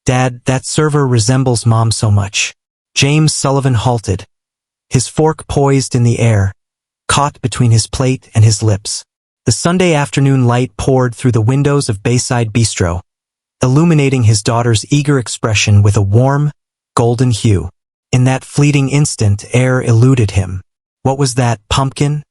Dad, that server resembles Mom so much. James Sullivan halted, his fork poised in the air, caught between his plate and his lips. The Sunday afternoon light poured through the windows of Bayside Bistro, illuminating his daughter's eager expression with a warm, golden hue. In that fleeting instant, air eluded him. What was that, pumpkin?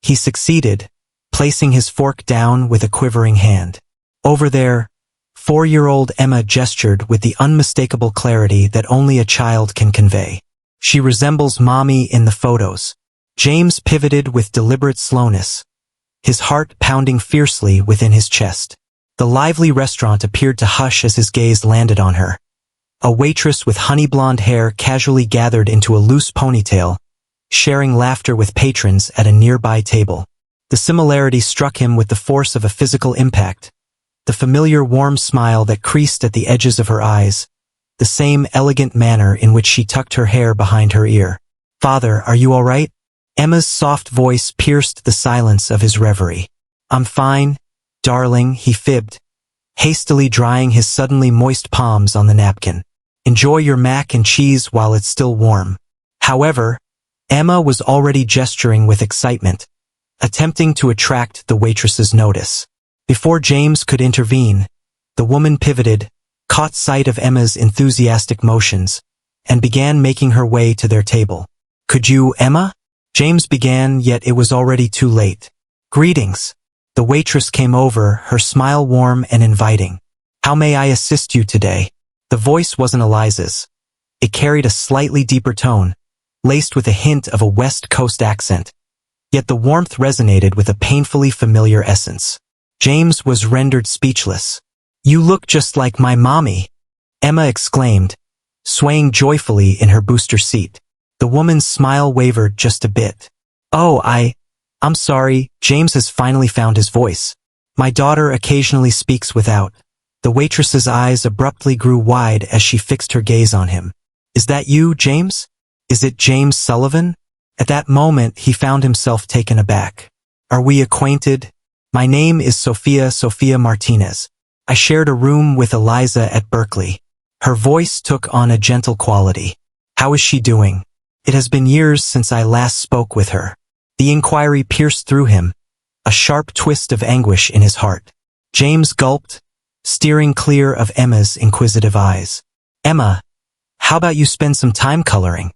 He succeeded, placing his fork down with a quivering hand. Over there, 4-year-old Emma gestured with the unmistakable clarity that only a child can convey. She resembles Mommy in the photos. James pivoted with deliberate slowness, his heart pounding fiercely within his chest. The lively restaurant appeared to hush as his gaze landed on her. A waitress with honey-blonde hair casually gathered into a loose ponytail, sharing laughter with patrons at a nearby table. The similarity struck him with the force of a physical impact. The familiar warm smile that creased at the edges of her eyes, the same elegant manner in which she tucked her hair behind her ear. "Father, are you all right?" Emma's soft voice pierced the silence of his reverie. "I'm fine, darling," he fibbed, hastily drying his suddenly moist palms on the napkin. "Enjoy your mac and cheese while it's still warm." However, Emma was already gesturing with excitement, attempting to attract the waitress's notice. Before James could intervene, the woman pivoted, caught sight of Emma's enthusiastic motions, and began making her way to their table. "Could you, Emma?" James began, yet it was already too late. "Greetings." The waitress came over, her smile warm and inviting. "How may I assist you today?" The voice wasn't Eliza's. It carried a slightly deeper tone, laced with a hint of a West Coast accent. Yet the warmth resonated with a painfully familiar essence. James was rendered speechless. "You look just like my mommy," Emma exclaimed, swaying joyfully in her booster seat. The woman's smile wavered just a bit. "Oh, I'm sorry," James has finally found his voice. "My daughter occasionally speaks without." The waitress's eyes abruptly grew wide as she fixed her gaze on him. "Is that you, James? Is it James Sullivan?" At that moment, he found himself taken aback. "Are we acquainted? My name is Sophia Martinez. I shared a room with Eliza at Berkeley." Her voice took on a gentle quality. "How is she doing? It has been years since I last spoke with her." The inquiry pierced through him, a sharp twist of anguish in his heart. James gulped, steering clear of Emma's inquisitive eyes. "Emma, how about you spend some time coloring?"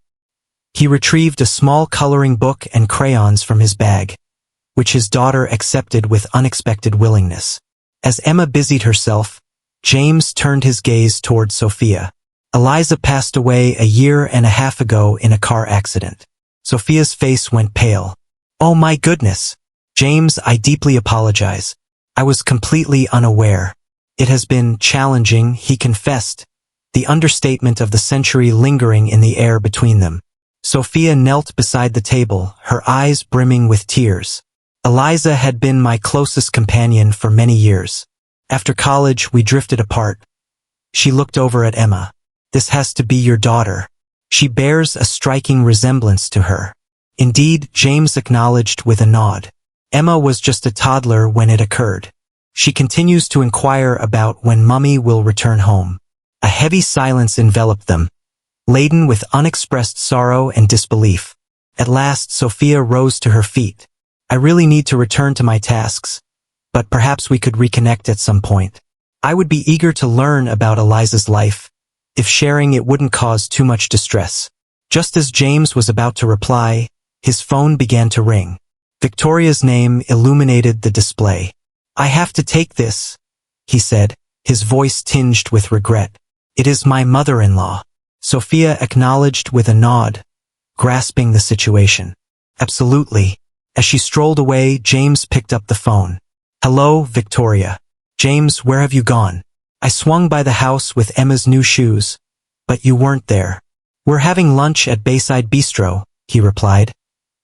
He retrieved a small coloring book and crayons from his bag, which his daughter accepted with unexpected willingness. As Emma busied herself, James turned his gaze toward Sophia. Eliza passed away a year and a half ago in a car accident. Sophia's face went pale. "Oh my goodness. James, I deeply apologize. I was completely unaware. It has been challenging," he confessed, the understatement of the century lingering in the air between them. Sophia knelt beside the table, her eyes brimming with tears. "Eliza had been my closest companion for many years. After college, we drifted apart." She looked over at Emma. "This has to be your daughter. She bears a striking resemblance to her." "Indeed," James acknowledged with a nod. "Emma was just a toddler when it occurred. She continues to inquire about when Mummy will return home." A heavy silence enveloped them, laden with unexpressed sorrow and disbelief. At last, Sophia rose to her feet. "I really need to return to my tasks, but perhaps we could reconnect at some point. I would be eager to learn about Eliza's life, if sharing it wouldn't cause too much distress." Just as James was about to reply, his phone began to ring. Victoria's name illuminated the display. "I have to take this," he said, his voice tinged with regret. "It is my mother-in-law." Sophia acknowledged with a nod, grasping the situation. "Absolutely." As she strolled away, James picked up the phone. "Hello, Victoria." "James, where have you gone?" "I swung by the house with Emma's new shoes, but you weren't there." "We're having lunch at Bayside Bistro," he replied,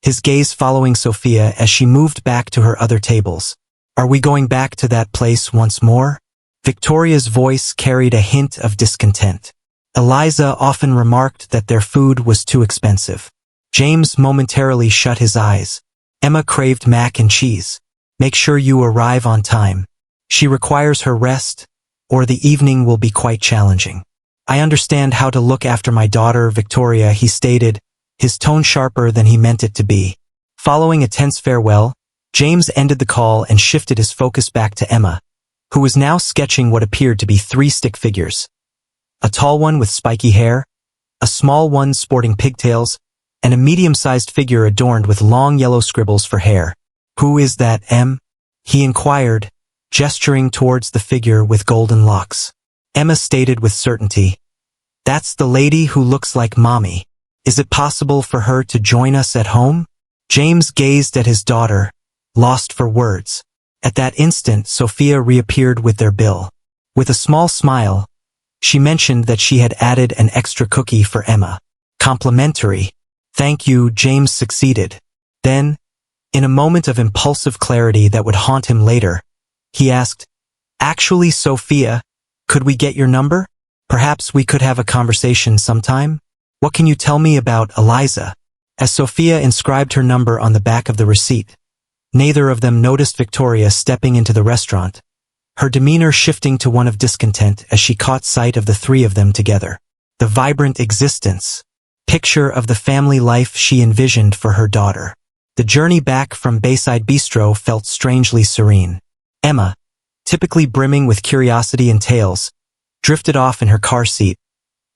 his gaze following Sophia as she moved back to her other tables. "Are we going back to that place once more?" Victoria's voice carried a hint of discontent. Eliza often remarked that their food was too expensive. James momentarily shut his eyes. "Emma craved mac and cheese. Make sure you arrive on time. She requires her rest, or the evening will be quite challenging." I understand how to look after my daughter, Victoria, he stated, his tone sharper than he meant it to be. Following a tense farewell, James ended the call and shifted his focus back to Emma, who was now sketching what appeared to be 3 stick figures. A tall one with spiky hair, a small one sporting pigtails, and a medium-sized figure adorned with long yellow scribbles for hair. "Who is that, Em?" he inquired, gesturing towards the figure with golden locks. Emma stated with certainty, "That's the lady who looks like Mommy. Is it possible for her to join us at home?" James gazed at his daughter, lost for words. At that instant, Sophia reappeared with their bill. With a small smile, she mentioned that she had added an extra cookie for Emma. "Complimentary. Thank you," James succeeded. Then, in a moment of impulsive clarity that would haunt him later, he asked, "Actually, Sophia, could we get your number? Perhaps we could have a conversation sometime? What can you tell me about Eliza?" As Sophia inscribed her number on the back of the receipt, neither of them noticed Victoria stepping into the restaurant, her demeanor shifting to one of discontent as she caught sight of the 3 of them together. The vibrant existence, picture of the family life she envisioned for her daughter. The journey back from Bayside Bistro felt strangely serene. Emma, typically brimming with curiosity and tales, drifted off in her car seat,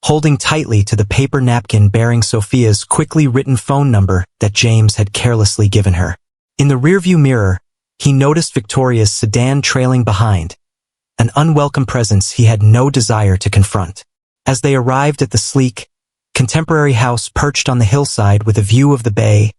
holding tightly to the paper napkin bearing Sophia's quickly written phone number that James had carelessly given her. In the rearview mirror, he noticed Victoria's sedan trailing behind, an unwelcome presence he had no desire to confront. As they arrived at the sleek, contemporary house perched on the hillside with a view of the bay,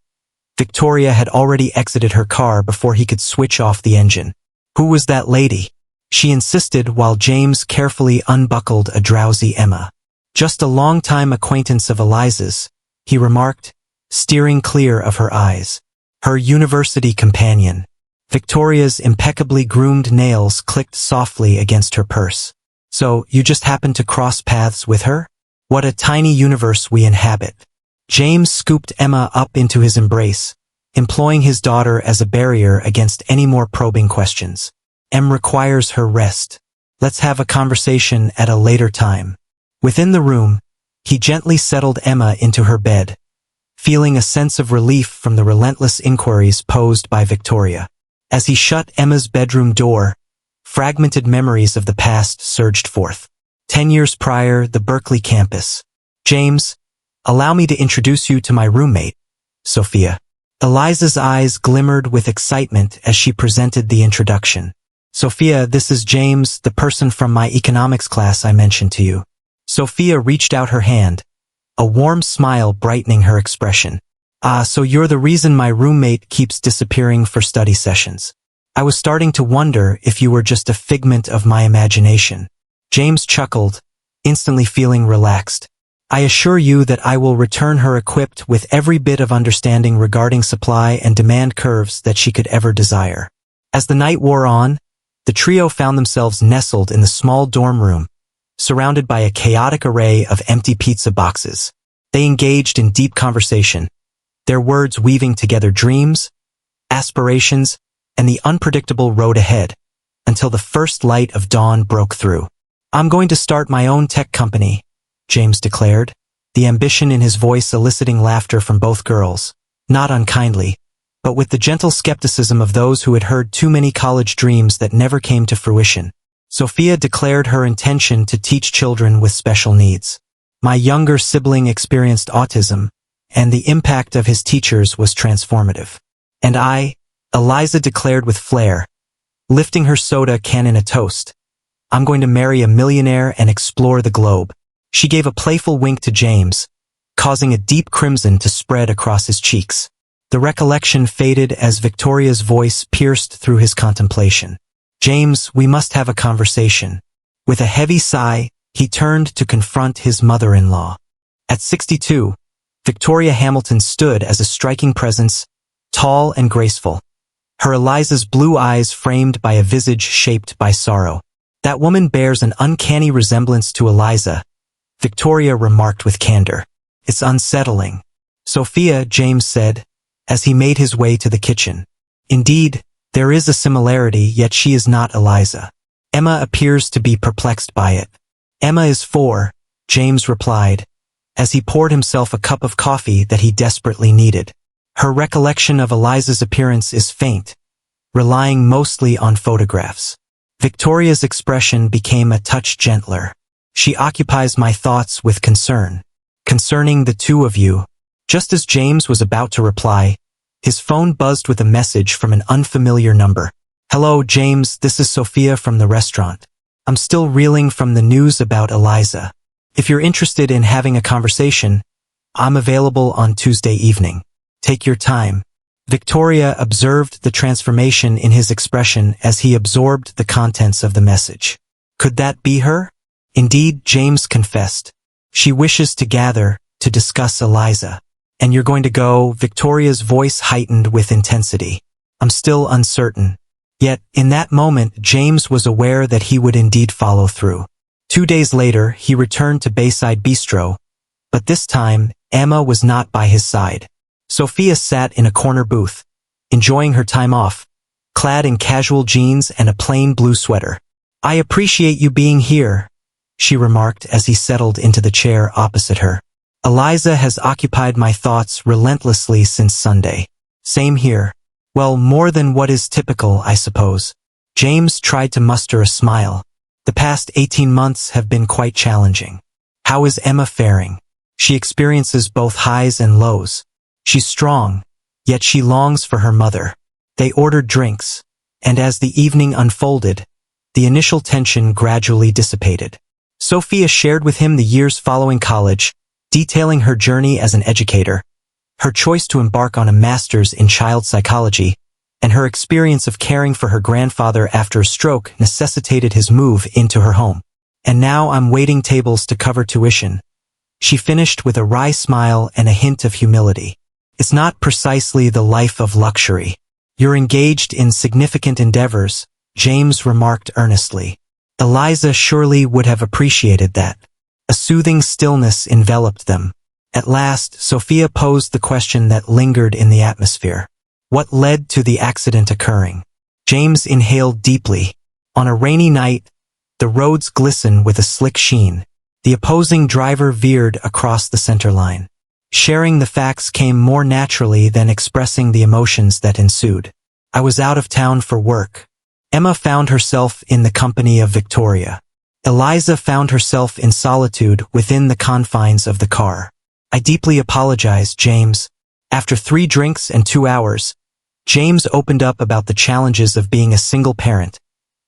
Victoria had already exited her car before he could switch off the engine. "Who was that lady?" she insisted while James carefully unbuckled a drowsy Emma. "Just a long-time acquaintance of Eliza's," he remarked, steering clear of her eyes. "Her university companion." Victoria's impeccably groomed nails clicked softly against her purse. "So, you just happened to cross paths with her? What a tiny universe we inhabit." James scooped Emma up into his embrace, employing his daughter as a barrier against any more probing questions. "Em requires her rest. Let's have a conversation at a later time." Within the room, he gently settled Emma into her bed, feeling a sense of relief from the relentless inquiries posed by Victoria. As he shut Emma's bedroom door, fragmented memories of the past surged forth. 10 years prior, the Berkeley campus. "James, allow me to introduce you to my roommate, Sophia." Eliza's eyes glimmered with excitement as she presented the introduction. "Sophia, this is James, the person from my economics class I mentioned to you." Sophia reached out her hand, a warm smile brightening her expression. "Ah, so you're the reason my roommate keeps disappearing for study sessions. I was starting to wonder if you were just a figment of my imagination." James chuckled, instantly feeling relaxed. "I assure you that I will return her equipped with every bit of understanding regarding supply and demand curves that she could ever desire." As the night wore on, the trio found themselves nestled in the small dorm room, surrounded by a chaotic array of empty pizza boxes. They engaged in deep conversation, their words weaving together dreams, aspirations, and the unpredictable road ahead, until the first light of dawn broke through. "I'm going to start my own tech company," James declared, the ambition in his voice eliciting laughter from both girls, not unkindly, but with the gentle skepticism of those who had heard too many college dreams that never came to fruition. Sophia declared her intention to teach children with special needs. "My younger sibling experienced autism, and the impact of his teachers was transformative. And I," Eliza declared with flair, lifting her soda can in a toast, "I'm going to marry a millionaire and explore the globe." She gave a playful wink to James, causing a deep crimson to spread across his cheeks. The recollection faded as Victoria's voice pierced through his contemplation. "James, we must have a conversation." With a heavy sigh, he turned to confront his mother-in-law. At 62, Victoria Hamilton stood as a striking presence, tall and graceful, her Eliza's blue eyes framed by a visage shaped by sorrow. "That woman bears an uncanny resemblance to Eliza," Victoria remarked with candor. "It's unsettling." "Sophia," James said, as he made his way to the kitchen. "Indeed, there is a similarity, yet she is not Eliza." Emma appears to be perplexed by it. "Emma is 4, James replied, as he poured himself a cup of coffee that he desperately needed. Her recollection of Eliza's appearance is faint, relying mostly on photographs. Victoria's expression became a touch gentler. She occupies my thoughts with concern. Concerning the two of you. Just as James was about to reply, his phone buzzed with a message from an unfamiliar number. Hello, James, this is Sophia from the restaurant. I'm still reeling from the news about Eliza. If you're interested in having a conversation, I'm available on Tuesday evening. Take your time. Victoria observed the transformation in his expression as he absorbed the contents of the message. Could that be her? Indeed, James confessed. She wishes to gather, to discuss Eliza. And you're going to go? Victoria's voice heightened with intensity. I'm still uncertain. Yet, in that moment, James was aware that he would indeed follow through. 2 days later, he returned to Bayside Bistro, but this time, Emma was not by his side. Sophia sat in a corner booth, enjoying her time off, clad in casual jeans and a plain blue sweater. I appreciate you being here, she remarked as he settled into the chair opposite her. Eliza has occupied my thoughts relentlessly since Sunday. Same here. Well, more than what is typical, I suppose. James tried to muster a smile. The past 18 months have been quite challenging. How is Emma faring? She experiences both highs and lows. She's strong, yet she longs for her mother. They ordered drinks, and as the evening unfolded, the initial tension gradually dissipated. Sophia shared with him the years following college, detailing her journey as an educator, her choice to embark on a master's in child psychology, and her experience of caring for her grandfather after a stroke necessitated his move into her home. And now I'm waiting tables to cover tuition. She finished with a wry smile and a hint of humility. It's not precisely the life of luxury. You're engaged in significant endeavors, James remarked earnestly. Eliza surely would have appreciated that. A soothing stillness enveloped them. At last, Sophia posed the question that lingered in the atmosphere. What led to the accident occurring? James inhaled deeply. On a rainy night, the roads glisten with a slick sheen. The opposing driver veered across the center line. Sharing the facts came more naturally than expressing the emotions that ensued. I was out of town for work. Emma found herself in the company of Victoria. Eliza found herself in solitude within the confines of the car. I deeply apologize, James. After 3 drinks and 2 hours, James opened up about the challenges of being a single parent,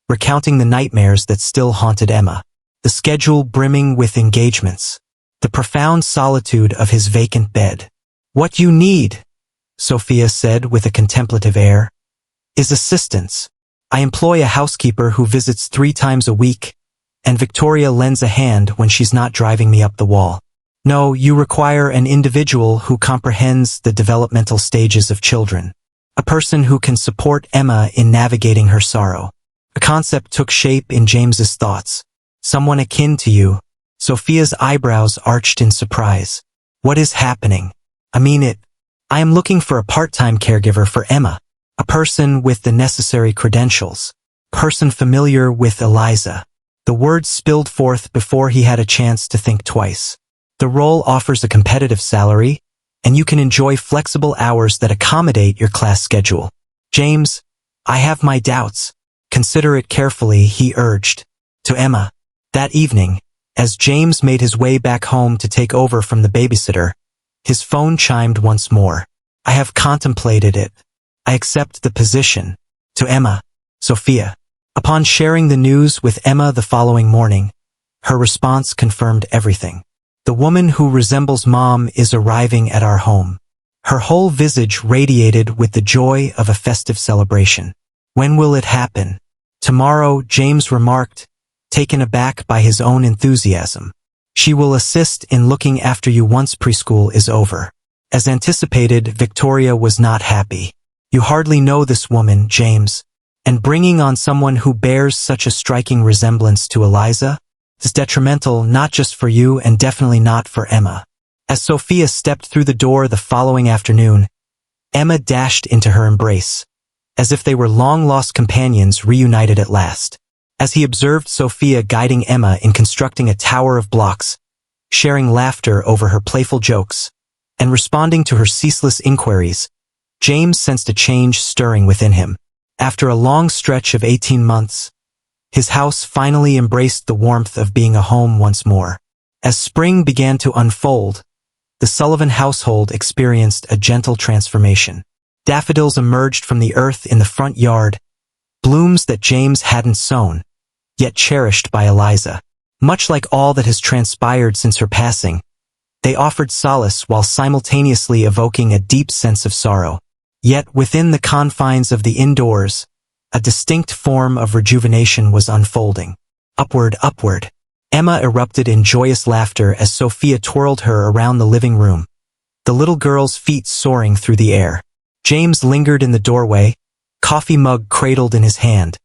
recounting the nightmares that still haunted Emma, the schedule brimming with engagements, the profound solitude of his vacant bed. What you need, Sophia said with a contemplative air, is assistance. I employ a housekeeper who visits 3 times a week, and Victoria lends a hand when she's not driving me up the wall. No, you require an individual who comprehends the developmental stages of children. A person who can support Emma in navigating her sorrow. A concept took shape in James's thoughts. Someone akin to you. Sophia's eyebrows arched in surprise. What is happening? I mean it. I am looking for a part-time caregiver for Emma. A person with the necessary credentials. Person familiar with Eliza. The words spilled forth before he had a chance to think twice. The role offers a competitive salary, and you can enjoy flexible hours that accommodate your class schedule. James, I have my doubts. Consider it carefully, he urged. To Emma. That evening, as James made his way back home to take over from the babysitter, his phone chimed once more. I have contemplated it. I accept the position. To Emma. Sophia. Upon sharing the news with Emma the following morning, her response confirmed everything. The woman who resembles Mom is arriving at our home. Her whole visage radiated with the joy of a festive celebration. When will it happen? Tomorrow, James remarked, taken aback by his own enthusiasm. She will assist in looking after you once preschool is over. As anticipated, Victoria was not happy. You hardly know this woman, James, and bringing on someone who bears such a striking resemblance to Eliza is detrimental not just for you and definitely not for Emma. As Sophia stepped through the door the following afternoon, Emma dashed into her embrace, as if they were long-lost companions reunited at last. As he observed Sophia guiding Emma in constructing a tower of blocks, sharing laughter over her playful jokes, and responding to her ceaseless inquiries. James sensed a change stirring within him. After a long stretch of 18 months, his house finally embraced the warmth of being a home once more. As spring began to unfold, the Sullivan household experienced a gentle transformation. Daffodils emerged from the earth in the front yard, blooms that James hadn't sown, yet cherished by Eliza. Much like all that has transpired since her passing, they offered solace while simultaneously evoking a deep sense of sorrow. Yet within the confines of the indoors, a distinct form of rejuvenation was unfolding. Upward, upward. Emma erupted in joyous laughter as Sophia twirled her around the living room, the little girl's feet soaring through the air. James lingered in the doorway, coffee mug cradled in his hand,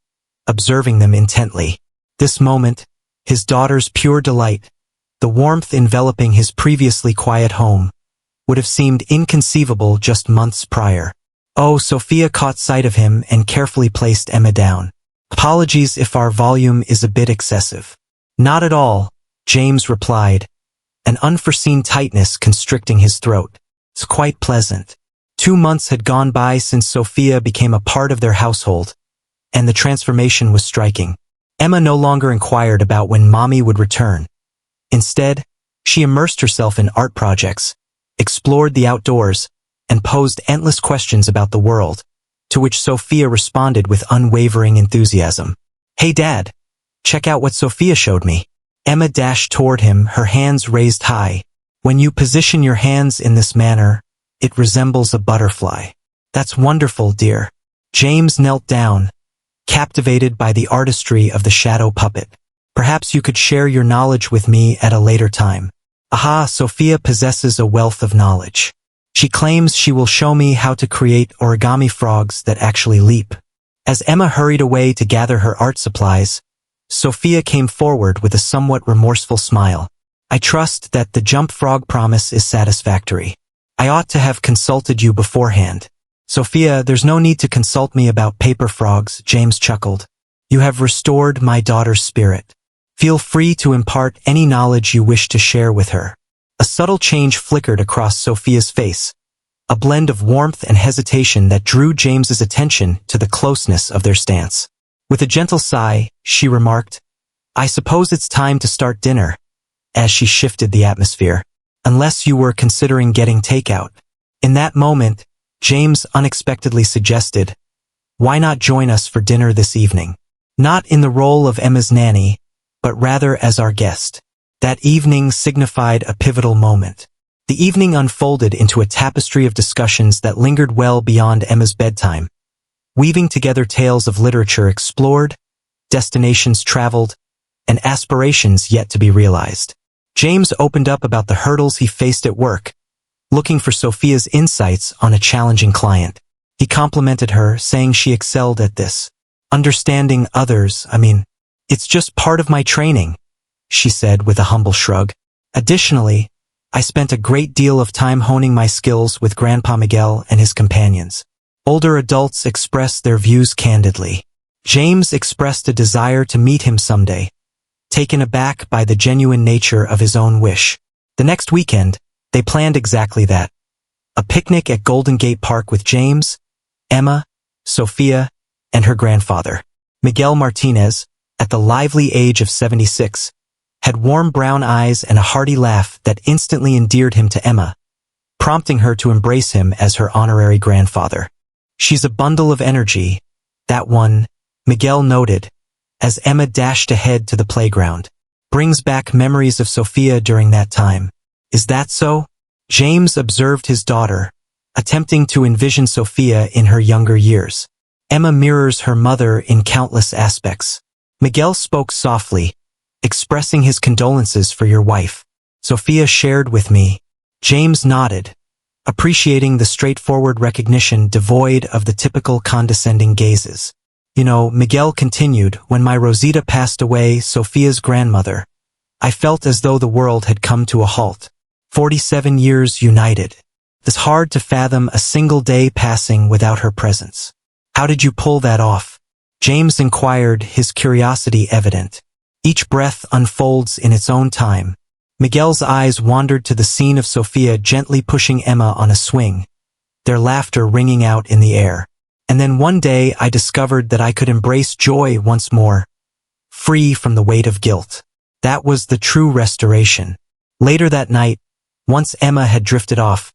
observing them intently. This moment, his daughter's pure delight, the warmth enveloping his previously quiet home, would have seemed inconceivable just months prior. Oh, Sophia caught sight of him and carefully placed Emma down. Apologies if our volume is a bit excessive. Not at all, James replied, an unforeseen tightness constricting his throat. It's quite pleasant. 2 months had gone by since Sophia became a part of their household, and the transformation was striking. Emma no longer inquired about when Mommy would return. Instead, she immersed herself in art projects, explored the outdoors, and posed endless questions about the world, to which Sophia responded with unwavering enthusiasm. Hey Dad, check out what Sophia showed me. Emma dashed toward him, her hands raised high. When you position your hands in this manner, it resembles a butterfly. That's wonderful, dear. James knelt down, captivated by the artistry of the shadow puppet. Perhaps you could share your knowledge with me at a later time. Aha, Sophia possesses a wealth of knowledge. She claims she will show me how to create origami frogs that actually leap. As Emma hurried away to gather her art supplies, Sophia came forward with a somewhat remorseful smile. I trust that the jump frog promise is satisfactory. I ought to have consulted you beforehand. Sophia, there's no need to consult me about paper frogs, James chuckled. You have restored my daughter's spirit. Feel free to impart any knowledge you wish to share with her. A subtle change flickered across Sophia's face, a blend of warmth and hesitation that drew James's attention to the closeness of their stance. With a gentle sigh, she remarked, I suppose it's time to start dinner, as she shifted the atmosphere, unless you were considering getting takeout. In that moment, James unexpectedly suggested, why not join us for dinner this evening? Not in the role of Emma's nanny, but rather as our guest. That evening signified a pivotal moment. The evening unfolded into a tapestry of discussions that lingered well beyond Emma's bedtime, weaving together tales of literature explored, destinations traveled, and aspirations yet to be realized. James opened up about the hurdles he faced at work, looking for Sophia's insights on a challenging client. He complimented her, saying she excelled at this. Understanding others, it's just part of my training, she said with a humble shrug. Additionally, I spent a great deal of time honing my skills with Grandpa Miguel and his companions. Older adults expressed their views candidly. James expressed a desire to meet him someday, taken aback by the genuine nature of his own wish. The next weekend, they planned exactly that. A picnic at Golden Gate Park with James, Emma, Sophia, and her grandfather. Miguel Martinez, at the lively age of 76, had warm brown eyes and a hearty laugh that instantly endeared him to Emma, prompting her to embrace him as her honorary grandfather. She's a bundle of energy, that one, Miguel noted, as Emma dashed ahead to the playground. Brings back memories of Sophia during that time. Is that so? James observed his daughter, attempting to envision Sophia in her younger years. Emma mirrors her mother in countless aspects. Miguel spoke softly, expressing his condolences for your wife. Sophia shared with me. James nodded, appreciating the straightforward recognition devoid of the typical condescending gazes. Miguel continued, when my Rosita passed away, Sophia's grandmother, I felt as though the world had come to a halt. 47 years united. It's hard to fathom a single day passing without her presence. How did you pull that off? James inquired, his curiosity evident. Each breath unfolds in its own time, Miguel's eyes wandered to the scene of Sophia gently pushing Emma on a swing, their laughter ringing out in the air. And then one day I discovered that I could embrace joy once more, free from the weight of guilt. That was the true restoration. Later that night, once Emma had drifted off,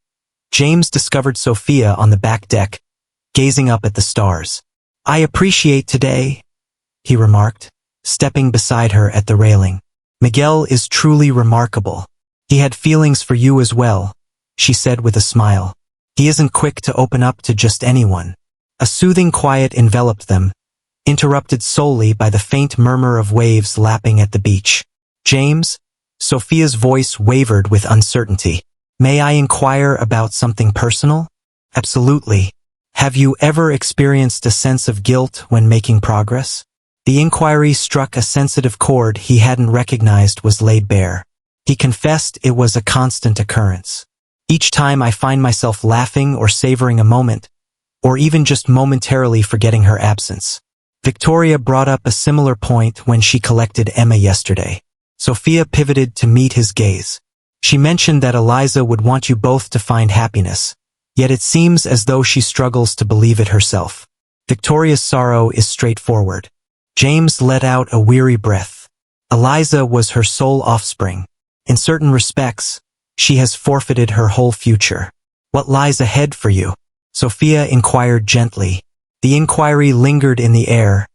James discovered Sophia on the back deck, gazing up at the stars. "I appreciate today," he remarked, stepping beside her at the railing. "Miguel is truly remarkable. He had feelings for you as well," she said with a smile. "He isn't quick to open up to just anyone." A soothing quiet enveloped them, interrupted solely by the faint murmur of waves lapping at the beach. "James?" Sophia's voice wavered with uncertainty. "May I inquire about something personal?" "Absolutely. Have you ever experienced a sense of guilt when making progress?" The inquiry struck a sensitive chord he hadn't recognized was laid bare. He confessed it was a constant occurrence. "Each time I find myself laughing or savoring a moment, or even just momentarily forgetting her absence." Victoria brought up a similar point when she collected Emma yesterday. Sophia pivoted to meet his gaze. "She mentioned that Eliza would want you both to find happiness, yet it seems as though she struggles to believe it herself." Victoria's sorrow is straightforward. James let out a weary breath. Eliza was her sole offspring. In certain respects, she has forfeited her whole future. "What lies ahead for you?" Sophia inquired gently. The inquiry lingered in the air,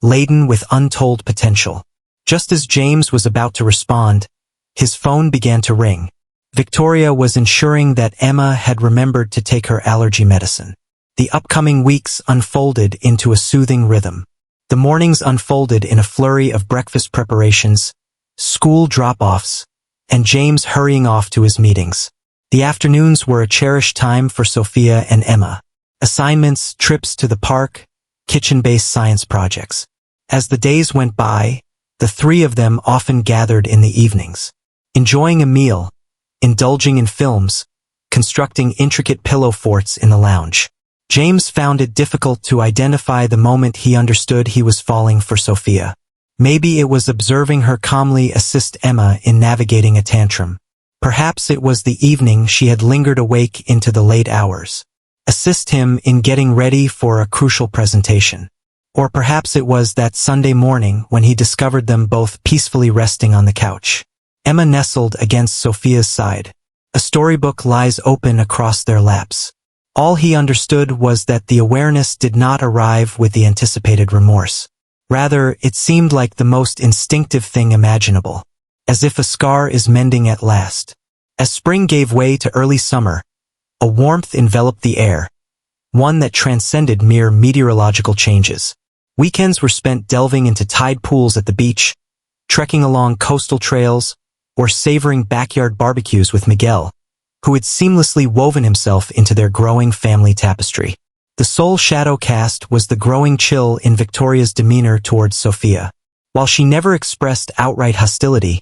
laden with untold potential. Just as James was about to respond, his phone began to ring. Victoria was ensuring that Emma had remembered to take her allergy medicine. The upcoming weeks unfolded into a soothing rhythm. The mornings unfolded in a flurry of breakfast preparations, school drop-offs, and James hurrying off to his meetings. The afternoons were a cherished time for Sophia and Emma. Assignments, trips to the park, kitchen-based science projects. As the days went by, the three of them often gathered in the evenings, enjoying a meal, indulging in films, constructing intricate pillow forts in the lounge. James found it difficult to identify the moment he understood he was falling for Sophia. Maybe it was observing her calmly assist Emma in navigating a tantrum. Perhaps it was the evening she had lingered awake into the late hours, assist him in getting ready for a crucial presentation. Or perhaps it was that Sunday morning when he discovered them both peacefully resting on the couch. Emma nestled against Sophia's side. A storybook lies open across their laps. All he understood was that the awareness did not arrive with the anticipated remorse. Rather, it seemed like the most instinctive thing imaginable, as if a scar is mending at last. As spring gave way to early summer, a warmth enveloped the air, one that transcended mere meteorological changes. Weekends were spent delving into tide pools at the beach, trekking along coastal trails, or savoring backyard barbecues with Miguel, who had seamlessly woven himself into their growing family tapestry. The sole shadow cast was the growing chill in Victoria's demeanor towards Sophia. While she never expressed outright hostility,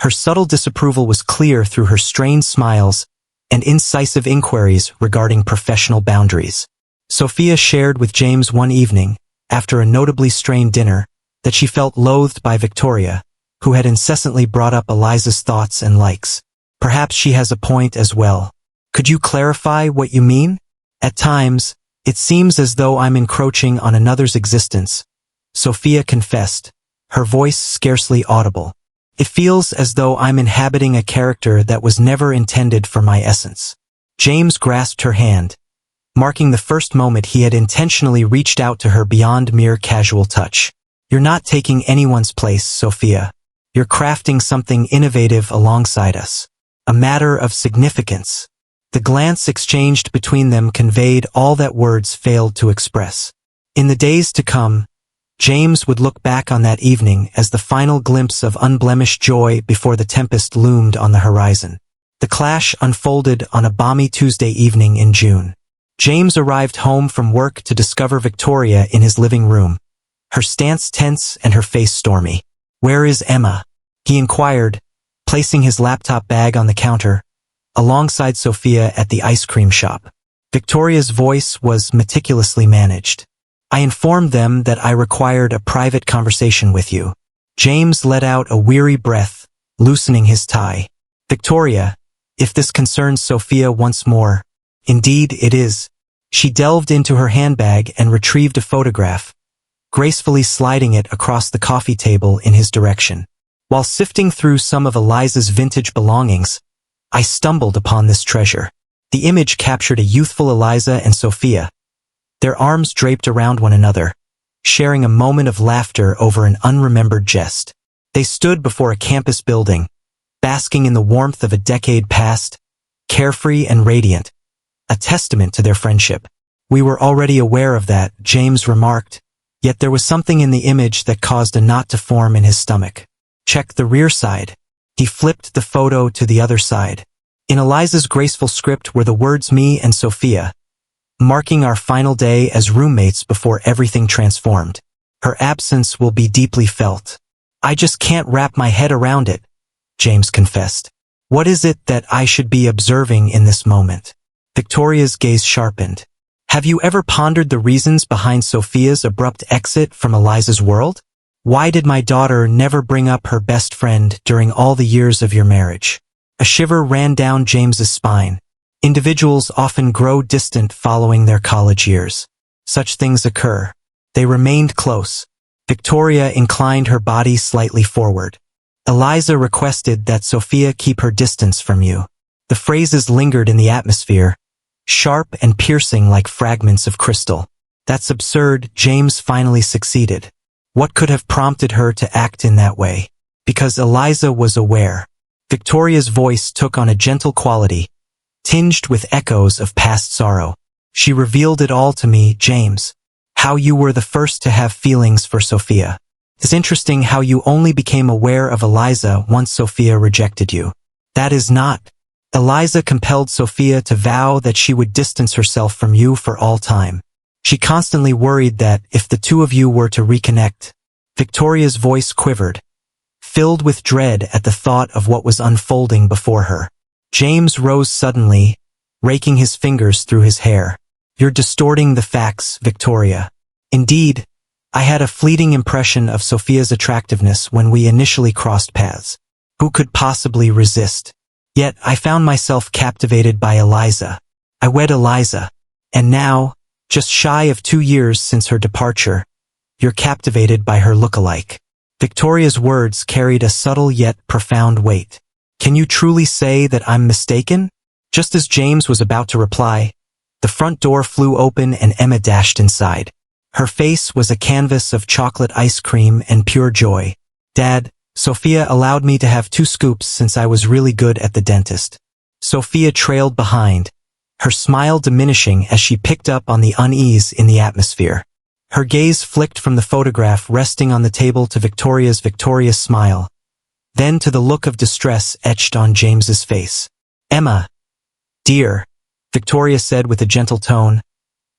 her subtle disapproval was clear through her strained smiles and incisive inquiries regarding professional boundaries. Sophia shared with James one evening, after a notably strained dinner, that she felt loathed by Victoria, who had incessantly brought up Eliza's thoughts and likes. "Perhaps she has a point as well. Could you clarify what you mean?" "At times, it seems as though I'm encroaching on another's existence," Sophia confessed, her voice scarcely audible. "It feels as though I'm inhabiting a character that was never intended for my essence." James grasped her hand, marking the first moment he had intentionally reached out to her beyond mere casual touch. "You're not taking anyone's place, Sophia. You're crafting something innovative alongside us. A matter of significance." The glance exchanged between them conveyed all that words failed to express. In the days to come, James would look back on that evening as the final glimpse of unblemished joy before the tempest loomed on the horizon. The clash unfolded on a balmy Tuesday evening in June. James arrived home from work to discover Victoria in his living room, her stance tense and her face stormy. "Where is Emma?" he inquired, placing his laptop bag on the counter, alongside Sophia at the ice cream shop. Victoria's voice was meticulously managed. "I informed them that I required a private conversation with you." James let out a weary breath, loosening his tie. Victoria, if this concerns Sophia once more. Indeed, it is. She delved into her handbag and retrieved a photograph, gracefully sliding it across the coffee table in his direction. While sifting through some of Eliza's vintage belongings, I stumbled upon this treasure. The image captured a youthful Eliza and Sophia, their arms draped around one another, sharing a moment of laughter over an unremembered jest. They stood before a campus building, basking in the warmth of a decade past, carefree and radiant, a testament to their friendship. We were already aware of that, James remarked, yet there was something in the image that caused a knot to form in his stomach. Check the rear side. He flipped the photo to the other side. In Eliza's graceful script were the words "Me and Sophia," marking our final day as roommates before everything transformed. Her absence will be deeply felt. I just can't wrap my head around it, James confessed. What is it that I should be observing in this moment? Victoria's gaze sharpened. Have you ever pondered the reasons behind Sophia's abrupt exit from Eliza's world? Why did my daughter never bring up her best friend during all the years of your marriage? A shiver ran down James's spine. Individuals often grow distant following their college years. Such things occur. They remained close. Victoria inclined her body slightly forward. Eliza requested that Sophia keep her distance from you. The phrases lingered in the atmosphere, sharp and piercing like fragments of crystal. That's absurd, James finally succeeded. What could have prompted her to act in that way? Because Eliza was aware. Victoria's voice took on a gentle quality, tinged with echoes of past sorrow. She revealed it all to me, James. How you were the first to have feelings for Sophia. It's interesting how you only became aware of Eliza once Sophia rejected you. That is not. Eliza compelled Sophia to vow that she would distance herself from you for all time. She constantly worried that, if the two of you were to reconnect, Victoria's voice quivered, filled with dread at the thought of what was unfolding before her. James rose suddenly, raking his fingers through his hair. You're distorting the facts, Victoria. Indeed, I had a fleeting impression of Sophia's attractiveness when we initially crossed paths. Who could possibly resist? Yet I found myself captivated by Eliza. I wed Eliza. And now, just shy of 2 years since her departure, you're captivated by her look-alike. Victoria's words carried a subtle yet profound weight. Can you truly say that I'm mistaken? Just as James was about to reply, the front door flew open and Emma dashed inside. Her face was a canvas of chocolate ice cream and pure joy. Dad, Sophia allowed me to have 2 scoops since I was really good at the dentist. Sophia trailed behind, her smile diminishing as she picked up on the unease in the atmosphere. Her gaze flicked from the photograph resting on the table to Victoria's victorious smile, then to the look of distress etched on James's face. Emma, dear, Victoria said with a gentle tone,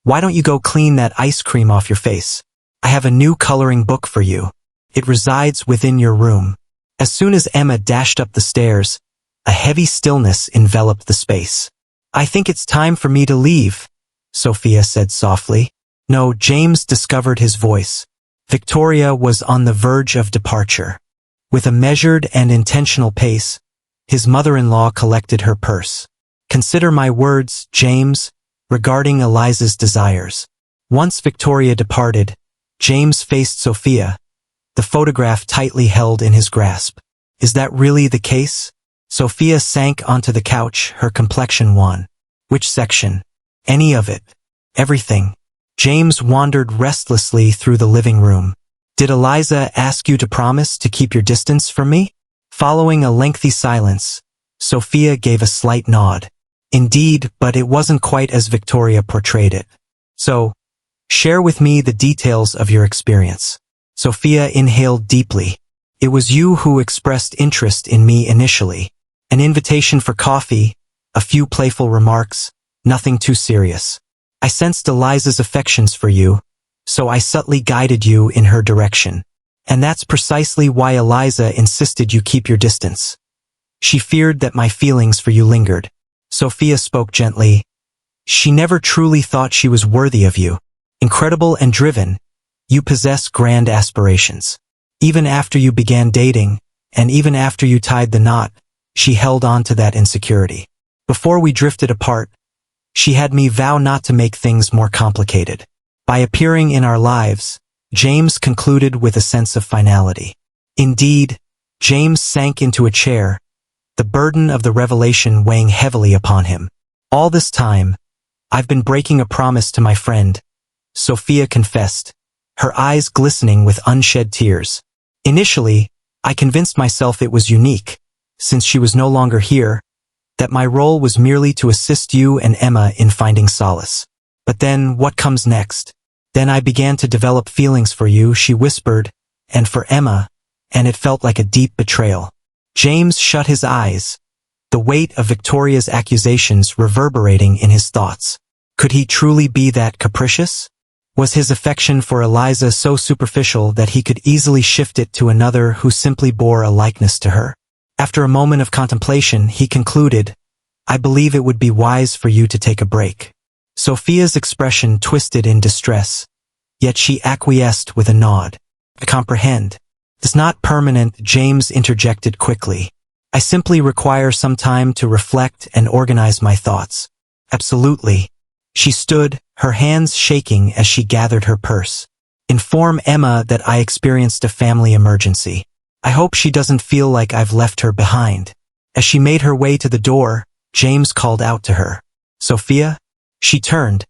why don't you go clean that ice cream off your face? I have a new coloring book for you. It resides within your room. As soon as Emma dashed up the stairs, a heavy stillness enveloped the space. I think it's time for me to leave, Sophia said softly. No, James discovered his voice. Victoria was on the verge of departure. With a measured and intentional pace, his mother-in-law collected her purse. Consider my words, James, regarding Eliza's desires. Once Victoria departed, James faced Sophia, the photograph tightly held in his grasp. Is that really the case? Sophia sank onto the couch, her complexion wan. Which section? Any of it. Everything. James wandered restlessly through the living room. Did Eliza ask you to promise to keep your distance from me? Following a lengthy silence, Sophia gave a slight nod. Indeed, but it wasn't quite as Victoria portrayed it. So, share with me the details of your experience. Sophia inhaled deeply. It was you who expressed interest in me initially. An invitation for coffee, a few playful remarks, nothing too serious. I sensed Eliza's affections for you, so I subtly guided you in her direction. And that's precisely why Eliza insisted you keep your distance. She feared that my feelings for you lingered. Sophia spoke gently. She never truly thought she was worthy of you. Incredible and driven, you possess grand aspirations. Even after you began dating, and even after you tied the knot, she held on to that insecurity. Before we drifted apart, she had me vow not to make things more complicated. By appearing in our lives, James concluded with a sense of finality. Indeed, James sank into a chair, the burden of the revelation weighing heavily upon him. All this time, I've been breaking a promise to my friend, Sophia confessed, her eyes glistening with unshed tears. Initially, I convinced myself it was unique, since she was no longer here, that my role was merely to assist you and Emma in finding solace. But then, what comes next? Then I began to develop feelings for you, she whispered, and for Emma, and it felt like a deep betrayal. James shut his eyes, the weight of Victoria's accusations reverberating in his thoughts. Could he truly be that capricious? Was his affection for Eliza so superficial that he could easily shift it to another who simply bore a likeness to her? After a moment of contemplation, he concluded, I believe it would be wise for you to take a break. Sophia's expression twisted in distress, yet she acquiesced with a nod. I comprehend. It's not permanent, James interjected quickly. I simply require some time to reflect and organize my thoughts. Absolutely. She stood, her hands shaking as she gathered her purse. Inform Emma that I experienced a family emergency. I hope she doesn't feel like I've left her behind. As she made her way to the door, James called out to her. Sophia? She turned,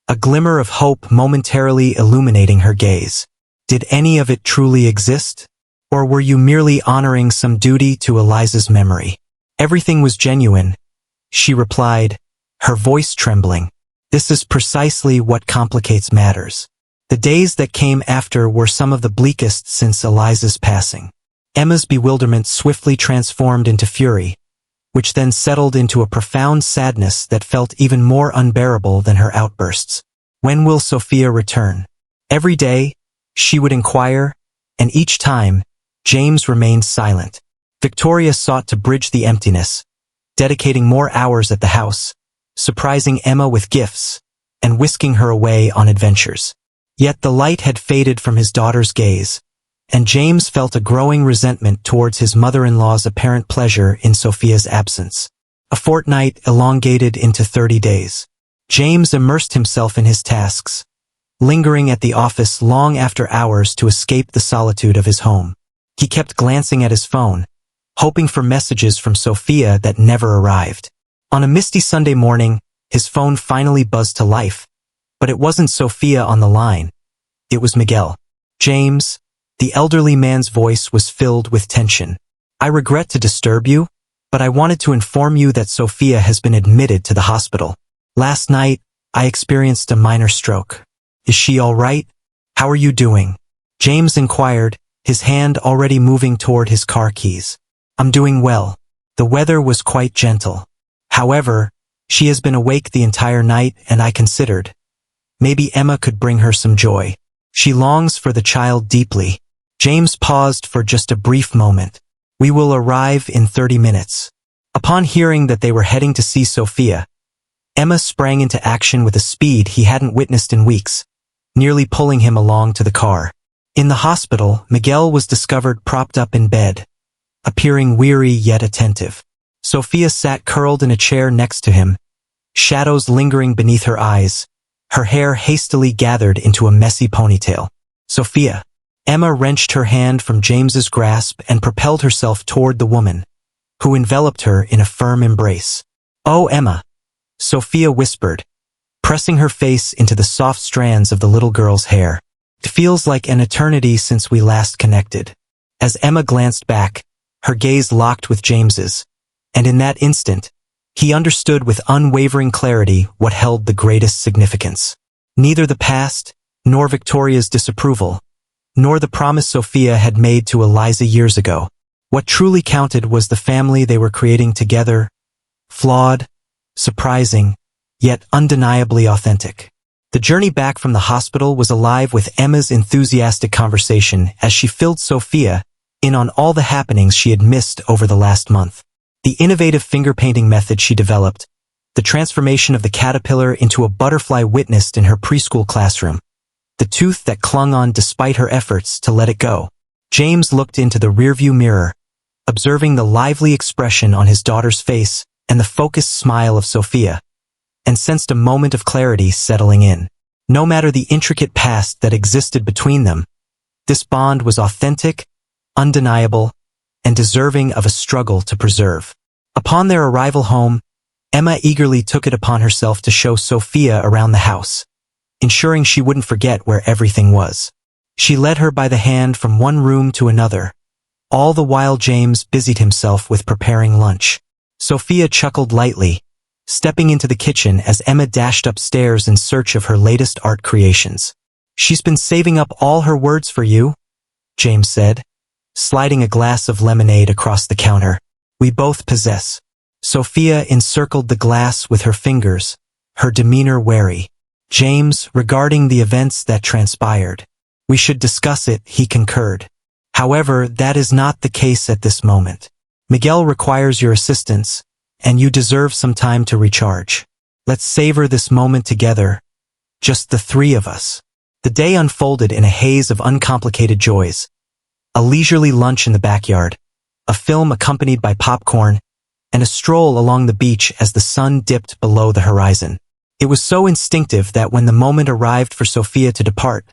a glimmer of hope momentarily illuminating her gaze. Did any of it truly exist? Or were you merely honoring some duty to Eliza's memory? Everything was genuine, she replied, her voice trembling. This is precisely what complicates matters. The days that came after were some of the bleakest since Eliza's passing. Emma's bewilderment swiftly transformed into fury, which then settled into a profound sadness that felt even more unbearable than her outbursts. When will Sophia return? Every day, she would inquire, and each time, James remained silent. Victoria sought to bridge the emptiness, dedicating more hours at the house, surprising Emma with gifts, and whisking her away on adventures. Yet the light had faded from his daughter's gaze, and James felt a growing resentment towards his mother-in-law's apparent pleasure in Sophia's absence. A fortnight elongated into 30 days. James immersed himself in his tasks, lingering at the office long after hours to escape the solitude of his home. He kept glancing at his phone, hoping for messages from Sophia that never arrived. On a misty Sunday morning, his phone finally buzzed to life. But it wasn't Sophia on the line. It was Miguel. James, the elderly man's voice was filled with tension. I regret to disturb you, but I wanted to inform you that Sophia has been admitted to the hospital. Last night, I experienced a minor stroke. Is she all right? How are you doing? James inquired, his hand already moving toward his car keys. I'm doing well. The weather was quite gentle. However, she has been awake the entire night and I considered, maybe Emma could bring her some joy. She longs for the child deeply. James paused for just a brief moment. We will arrive in 30 minutes. Upon hearing that they were heading to see Sophia, Emma sprang into action with a speed he hadn't witnessed in weeks, nearly pulling him along to the car. In the hospital, Miguel was discovered propped up in bed, appearing weary yet attentive. Sophia sat curled in a chair next to him, shadows lingering beneath her eyes, her hair hastily gathered into a messy ponytail. Sophia. Emma wrenched her hand from James's grasp and propelled herself toward the woman, who enveloped her in a firm embrace. Oh, Emma, Sophia whispered, pressing her face into the soft strands of the little girl's hair. It feels like an eternity since we last connected. As Emma glanced back, her gaze locked with James's, and in that instant, he understood with unwavering clarity what held the greatest significance. Neither the past, nor Victoria's disapproval, nor the promise Sophia had made to Eliza years ago. What truly counted was the family they were creating together, flawed, surprising, yet undeniably authentic. The journey back from the hospital was alive with Emma's enthusiastic conversation as she filled Sophia in on all the happenings she had missed over the last month. The innovative finger painting method she developed, the transformation of the caterpillar into a butterfly witnessed in her preschool classroom, the tooth that clung on despite her efforts to let it go. James looked into the rearview mirror, observing the lively expression on his daughter's face and the focused smile of Sophia, and sensed a moment of clarity settling in. No matter the intricate past that existed between them, this bond was authentic, undeniable, and deserving of a struggle to preserve. Upon their arrival home, Emma eagerly took it upon herself to show Sophia around the house, ensuring she wouldn't forget where everything was. She led her by the hand from one room to another, all the while James busied himself with preparing lunch. Sophia chuckled lightly, stepping into the kitchen as Emma dashed upstairs in search of her latest art creations. "She's been saving up all her words for you," James said, sliding a glass of lemonade across the counter. "We both possess." Sophia encircled the glass with her fingers, her demeanor wary. "James, regarding the events that transpired, we should discuss it," he concurred. "However, that is not the case at this moment. Miguel requires your assistance, and you deserve some time to recharge. Let's savor this moment together, just the three of us." The day unfolded in a haze of uncomplicated joys. A leisurely lunch in the backyard, a film accompanied by popcorn, and a stroll along the beach as the sun dipped below the horizon. It was so instinctive that when the moment arrived for Sophia to depart,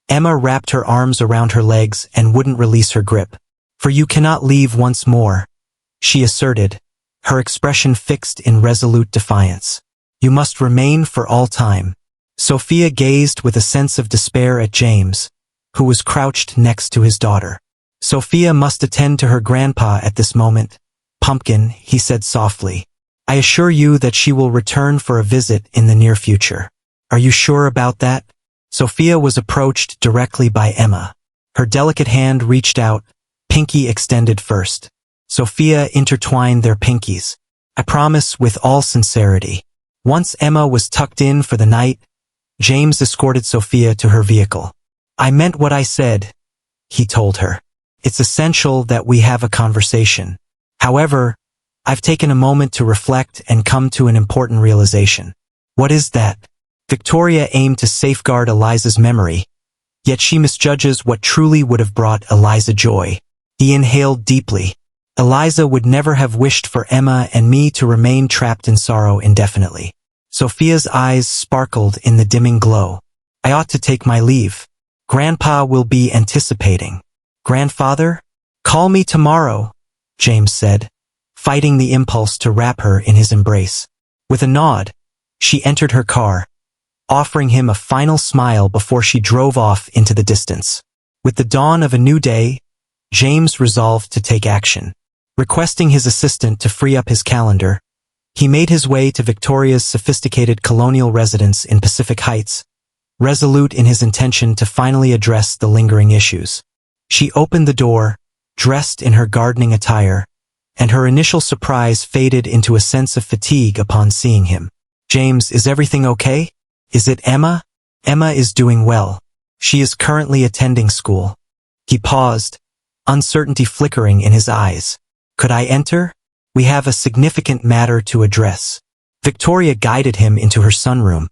Emma wrapped her arms around her legs and wouldn't release her grip. "For you cannot leave once more," she asserted, her expression fixed in resolute defiance. "You must remain for all time." Sophia gazed with a sense of despair at James, who was crouched next to his daughter. "Sophia must attend to her grandpa at this moment, Pumpkin," he said softly. "I assure you that she will return for a visit in the near future." "Are you sure about that?" Sophia was approached directly by Emma. Her delicate hand reached out, pinky extended first. Sophia intertwined their pinkies. "I promise with all sincerity." Once Emma was tucked in for the night, James escorted Sophia to her vehicle. "I meant what I said," he told her. "It's essential that we have a conversation. However, I've taken a moment to reflect and come to an important realization." "What is that?" Victoria aimed to safeguard Eliza's memory, yet she misjudges what truly would have brought Eliza joy. He inhaled deeply. "Eliza would never have wished for Emma and me to remain trapped in sorrow indefinitely." Sophia's eyes sparkled in the dimming glow. "I ought to take my leave. Grandpa will be anticipating." "Grandfather? Call me tomorrow," James said, fighting the impulse to wrap her in his embrace. With a nod, she entered her car, offering him a final smile before she drove off into the distance. With the dawn of a new day, James resolved to take action. Requesting his assistant to free up his calendar, he made his way to Victoria's sophisticated colonial residence in Pacific Heights, resolute in his intention to finally address the lingering issues. She opened the door, dressed in her gardening attire, and her initial surprise faded into a sense of fatigue upon seeing him. "James, is everything okay? Is it Emma?" "Emma is doing well. She is currently attending school." He paused, uncertainty flickering in his eyes. "Could I enter? We have a significant matter to address." Victoria guided him into her sunroom,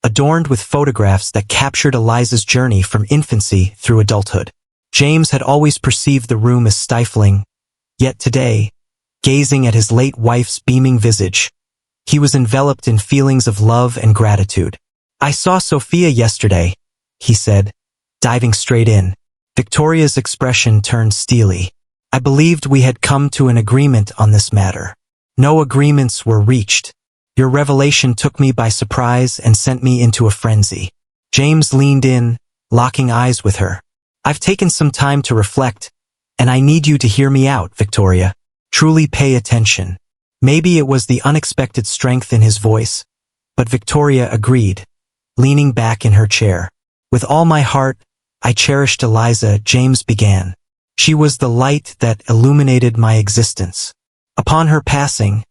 adorned with photographs that captured Eliza's journey from infancy through adulthood. James had always perceived the room as stifling, yet today, gazing at his late wife's beaming visage, he was enveloped in feelings of love and gratitude. "I saw Sophia yesterday," he said, diving straight in. Victoria's expression turned steely. "I believed we had come to an agreement on this matter." "No agreements were reached. Your revelation took me by surprise and sent me into a frenzy." James leaned in, locking eyes with her. "I've taken some time to reflect, and I need you to hear me out, Victoria. Truly pay attention." Maybe it was the unexpected strength in his voice, but Victoria agreed, leaning back in her chair. "With all my heart, I cherished Eliza," James began. "She was the light that illuminated my existence. Upon her passing,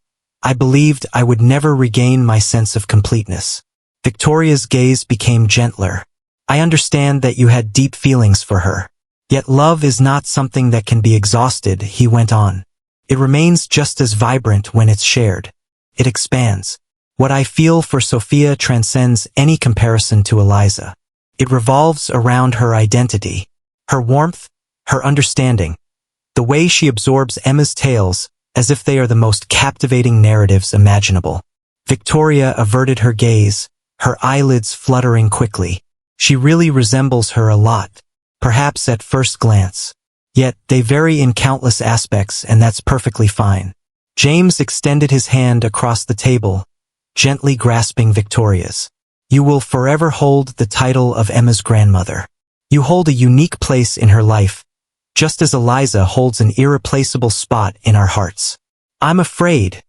I believed I would never regain my sense of completeness." Victoria's gaze became gentler. "I understand that you had deep feelings for her. Yet love is not something that can be exhausted," he went on. "It remains just as vibrant when it's shared. It expands. What I feel for Sophia transcends any comparison to Eliza. It revolves around her identity, her warmth, her understanding, The way she absorbs Emma's tales, as if they are the most captivating narratives imaginable. Victoria averted her gaze, her eyelids fluttering quickly. She really resembles her a lot, perhaps at first glance. Yet, they vary in countless aspects, and that's perfectly fine. James extended his hand across the table, gently grasping Victoria's. You will forever hold the title of Emma's grandmother. You hold a unique place in her life, just as Eliza holds an irreplaceable spot in our hearts. I'm afraid,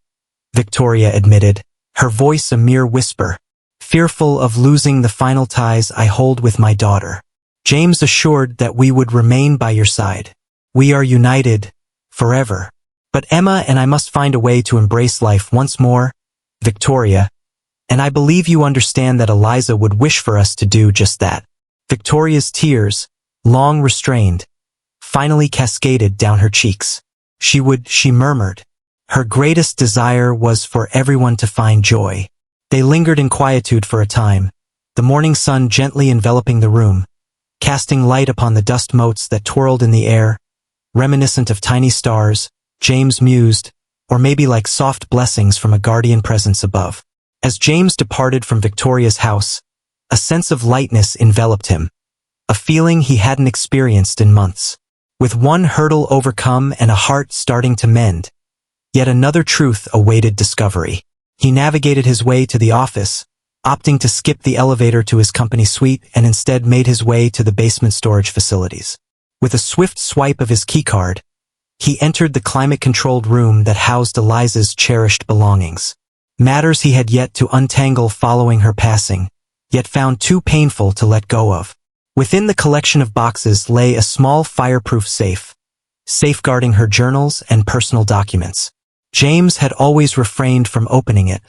Victoria admitted, her voice a mere whisper, fearful of losing the final ties I hold with my daughter. James assured that we would remain by your side. We are united, forever. But Emma and I must find a way to embrace life once more, Victoria, and I believe you understand that Eliza would wish for us to do just that. Victoria's tears, long restrained, finally cascaded down her cheeks. She murmured. Her greatest desire was for everyone to find joy. They lingered in quietude for a time, the morning sun gently enveloping the room, casting light upon the dust motes that twirled in the air, reminiscent of tiny stars, James mused, or maybe like soft blessings from a guardian presence above. As James departed from Victoria's house, a sense of lightness enveloped him, a feeling he hadn't experienced in months. With one hurdle overcome and a heart starting to mend, yet another truth awaited discovery. He navigated his way to the office, opting to skip the elevator to his company suite and instead made his way to the basement storage facilities. With a swift swipe of his keycard, he entered the climate-controlled room that housed Eliza's cherished belongings. Matters he had yet to untangle following her passing, yet found too painful to let go of. Within the collection of boxes lay a small fireproof safe, safeguarding her journals and personal documents. James had always refrained from opening it,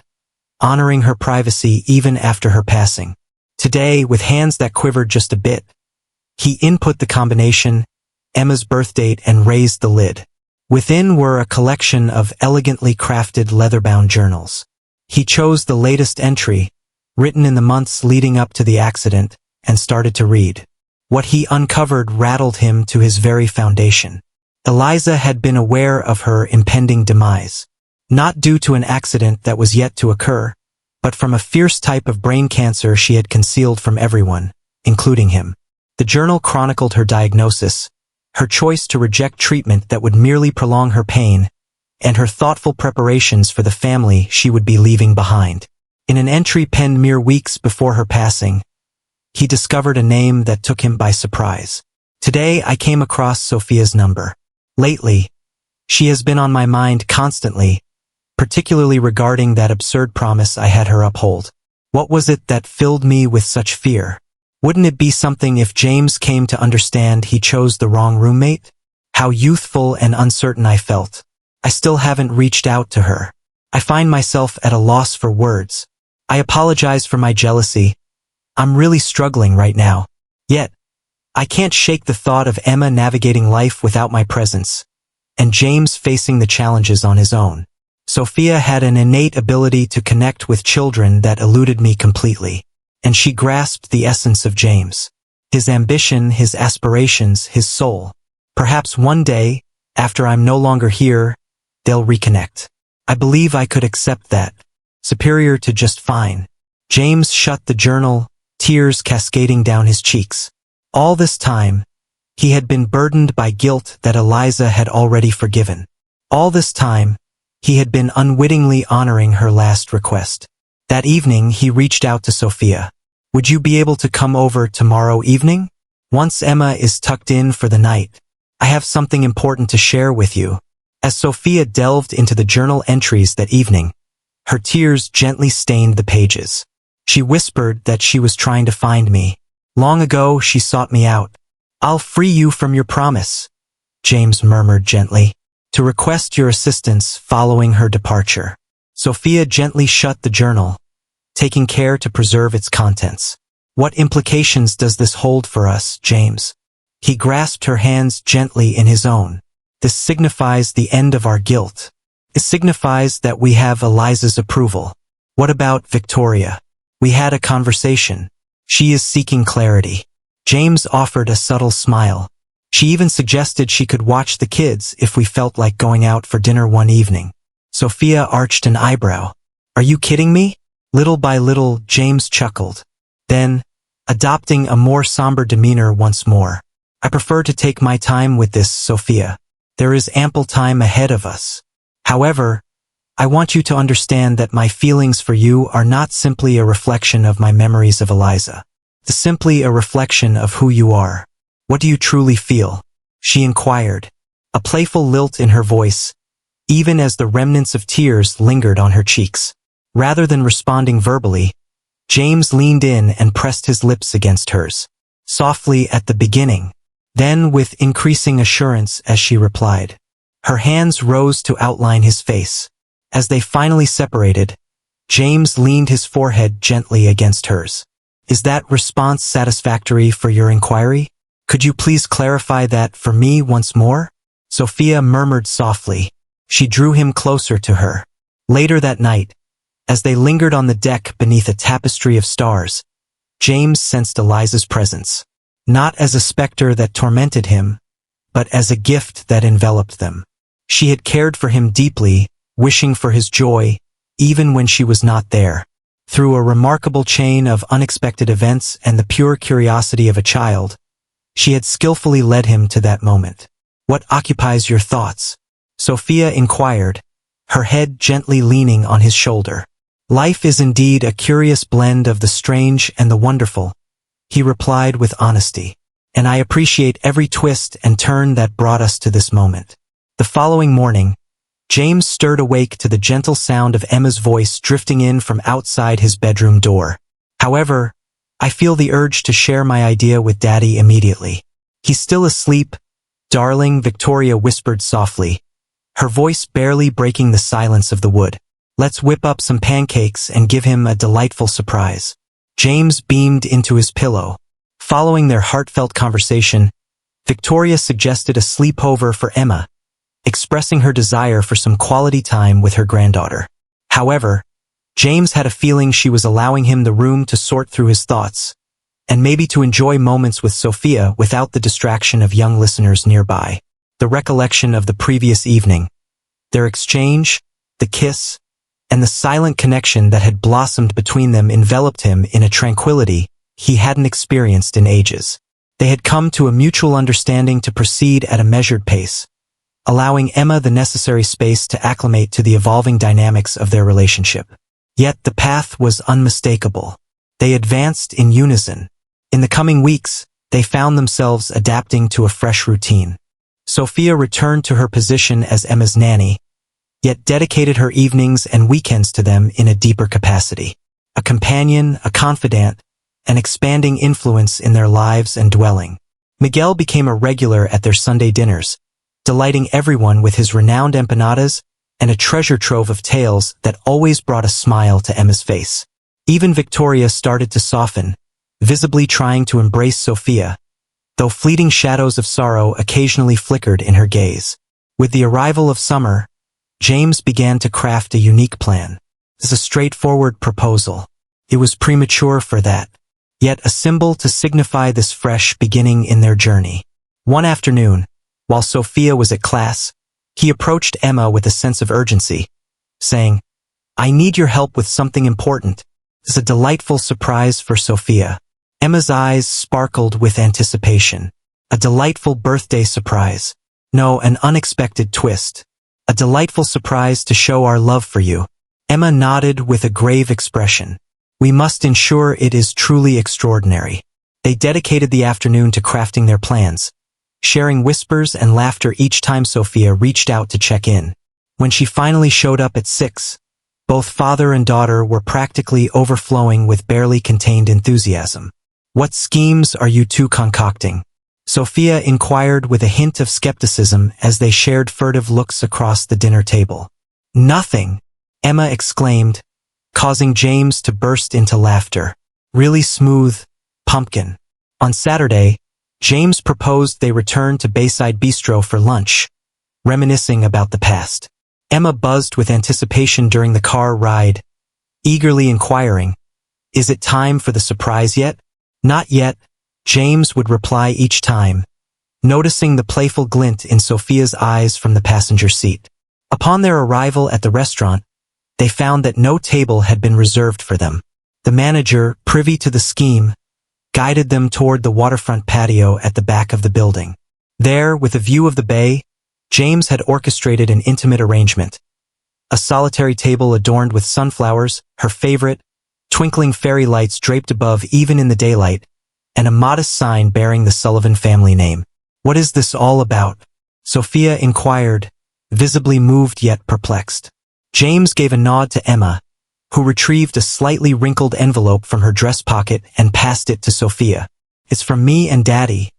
honoring her privacy even after her passing. Today, with hands that quivered just a bit, he input the combination, Emma's birth date, and raised the lid. Within were a collection of elegantly crafted leather-bound journals. He chose the latest entry, written in the months leading up to the accident, and started to read. What he uncovered rattled him to his very foundation. Eliza had been aware of her impending demise, not due to an accident that was yet to occur, but from a fierce type of brain cancer she had concealed from everyone, including him. The journal chronicled her diagnosis, her choice to reject treatment that would merely prolong her pain, and her thoughtful preparations for the family she would be leaving behind. In an entry penned mere weeks before her passing, he discovered a name that took him by surprise. Today I came across Sophia's number. Lately, she has been on my mind constantly, particularly regarding that absurd promise I had her uphold. What was it that filled me with such fear? Wouldn't it be something if James came to understand he chose the wrong roommate? How youthful and uncertain I felt. I still haven't reached out to her. I find myself at a loss for words. I apologize for my jealousy. I'm really struggling right now. Yet, I can't shake the thought of Emma navigating life without my presence, and James facing the challenges on his own. Sophia had an innate ability to connect with children that eluded me completely, and she grasped the essence of James. His ambition, his aspirations, his soul. Perhaps one day, after I'm no longer here, they'll reconnect. I believe I could accept that. Superior to just fine. James shut the journal, tears cascading down his cheeks. All this time, he had been burdened by guilt that Eliza had already forgiven. All this time, he had been unwittingly honoring her last request. That evening, he reached out to Sophia. Would you be able to come over tomorrow evening? Once Emma is tucked in for the night, I have something important to share with you. As Sophia delved into the journal entries that evening, her tears gently stained the pages. She whispered that she was trying to find me. Long ago, she sought me out. I'll free you from your promise, James murmured gently, to request your assistance following her departure. Sophia gently shut the journal, taking care to preserve its contents. What implications does this hold for us, James? He grasped her hands gently in his own. This signifies the end of our guilt. It signifies that we have Eliza's approval. What about Victoria? We had a conversation. She is seeking clarity. James offered a subtle smile. She even suggested she could watch the kids if we felt like going out for dinner one evening. Sophia arched an eyebrow. Are you kidding me? Little by little, James chuckled. Then, adopting a more somber demeanor once more. I prefer to take my time with this, Sophia. There is ample time ahead of us. However, I want you to understand that my feelings for you are not simply a reflection of my memories of Eliza. It's simply a reflection of who you are. What do you truly feel? She inquired, a playful lilt in her voice, even as the remnants of tears lingered on her cheeks. Rather than responding verbally, James leaned in and pressed his lips against hers, softly at the beginning, then with increasing assurance as she replied. Her hands rose to outline his face. As they finally separated, James leaned his forehead gently against hers. Is that response satisfactory for your inquiry? Could you please clarify that for me once more? Sophia murmured softly. She drew him closer to her. Later that night, as they lingered on the deck beneath a tapestry of stars, James sensed Eliza's presence, not as a specter that tormented him, but as a gift that enveloped them. She had cared for him deeply, wishing for his joy, even when she was not there. Through a remarkable chain of unexpected events and the pure curiosity of a child, she had skillfully led him to that moment. What occupies your thoughts? Sophia inquired, her head gently leaning on his shoulder. Life is indeed a curious blend of the strange and the wonderful, he replied with honesty, and I appreciate every twist and turn that brought us to this moment. The following morning, James stirred awake to the gentle sound of Emma's voice drifting in from outside his bedroom door. However, I feel the urge to share my idea with Daddy immediately. He's still asleep, darling, Victoria whispered softly, her voice barely breaking the silence of the wood. Let's whip up some pancakes and give him a delightful surprise. James beamed into his pillow. Following their heartfelt conversation, Victoria suggested a sleepover for Emma, expressing her desire for some quality time with her granddaughter. However, James had a feeling she was allowing him the room to sort through his thoughts, and maybe to enjoy moments with Sophia without the distraction of young listeners nearby. The recollection of the previous evening, their exchange, the kiss, and the silent connection that had blossomed between them enveloped him in a tranquility he hadn't experienced in ages. They had come to a mutual understanding to proceed at a measured pace, allowing Emma the necessary space to acclimate to the evolving dynamics of their relationship. Yet the path was unmistakable. They advanced in unison. In the coming weeks, they found themselves adapting to a fresh routine. Sophia returned to her position as Emma's nanny, yet dedicated her evenings and weekends to them in a deeper capacity. A companion, a confidant, an expanding influence in their lives and dwelling. Miguel became a regular at their Sunday dinners, delighting everyone with his renowned empanadas and a treasure trove of tales that always brought a smile to Emma's face. Even Victoria started to soften, visibly trying to embrace Sophia, though fleeting shadows of sorrow occasionally flickered in her gaze. With the arrival of summer, James began to craft a unique plan. It was a straightforward proposal. It was premature for that, yet a symbol to signify this fresh beginning in their journey. One afternoon, while Sophia was at class, he approached Emma with a sense of urgency, saying, I need your help with something important. It's a delightful surprise for Sophia. Emma's eyes sparkled with anticipation. A delightful birthday surprise. No, an unexpected twist. A delightful surprise to show our love for you. Emma nodded with a grave expression. We must ensure it is truly extraordinary. They dedicated the afternoon to crafting their plans, sharing whispers and laughter each time Sophia reached out to check in. When she finally showed up at 6, both father and daughter were practically overflowing with barely contained enthusiasm. What schemes are you two concocting? Sophia inquired with a hint of skepticism as they shared furtive looks across the dinner table. Nothing, Emma exclaimed, causing James to burst into laughter. Really smooth, pumpkin. On Saturday, James proposed they return to Bayside Bistro for lunch, reminiscing about the past. Emma buzzed with anticipation during the car ride, eagerly inquiring, Is it time for the surprise yet? Not yet, James would reply each time, noticing the playful glint in Sophia's eyes from the passenger seat. Upon their arrival at the restaurant, they found that no table had been reserved for them. The manager, privy to the scheme, guided them toward the waterfront patio at the back of the building. There, with a view of the bay, James had orchestrated an intimate arrangement. A solitary table adorned with sunflowers, her favorite, twinkling fairy lights draped above even in the daylight, and a modest sign bearing the Sullivan family name. "What is this all about?" Sophia inquired, visibly moved yet perplexed. James gave a nod to Emma, who retrieved a slightly wrinkled envelope from her dress pocket and passed it to Sophia. "It's from me and Daddy,"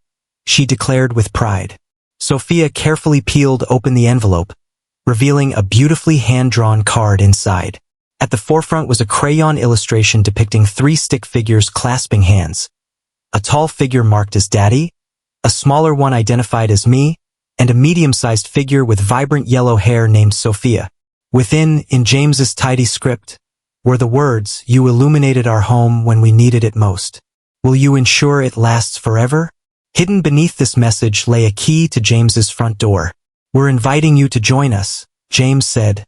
she declared with pride. Sophia carefully peeled open the envelope, revealing a beautifully hand-drawn card inside. At the forefront was a crayon illustration depicting 3 stick figures clasping hands. A tall figure marked as Daddy, a smaller one identified as me, and a medium-sized figure with vibrant yellow hair named Sophia. Within, in James's tidy script, were the words, "You illuminated our home when we needed it most. Will you ensure it lasts forever?" Hidden beneath this message lay a key to James's front door. "We're inviting you to join us," James said,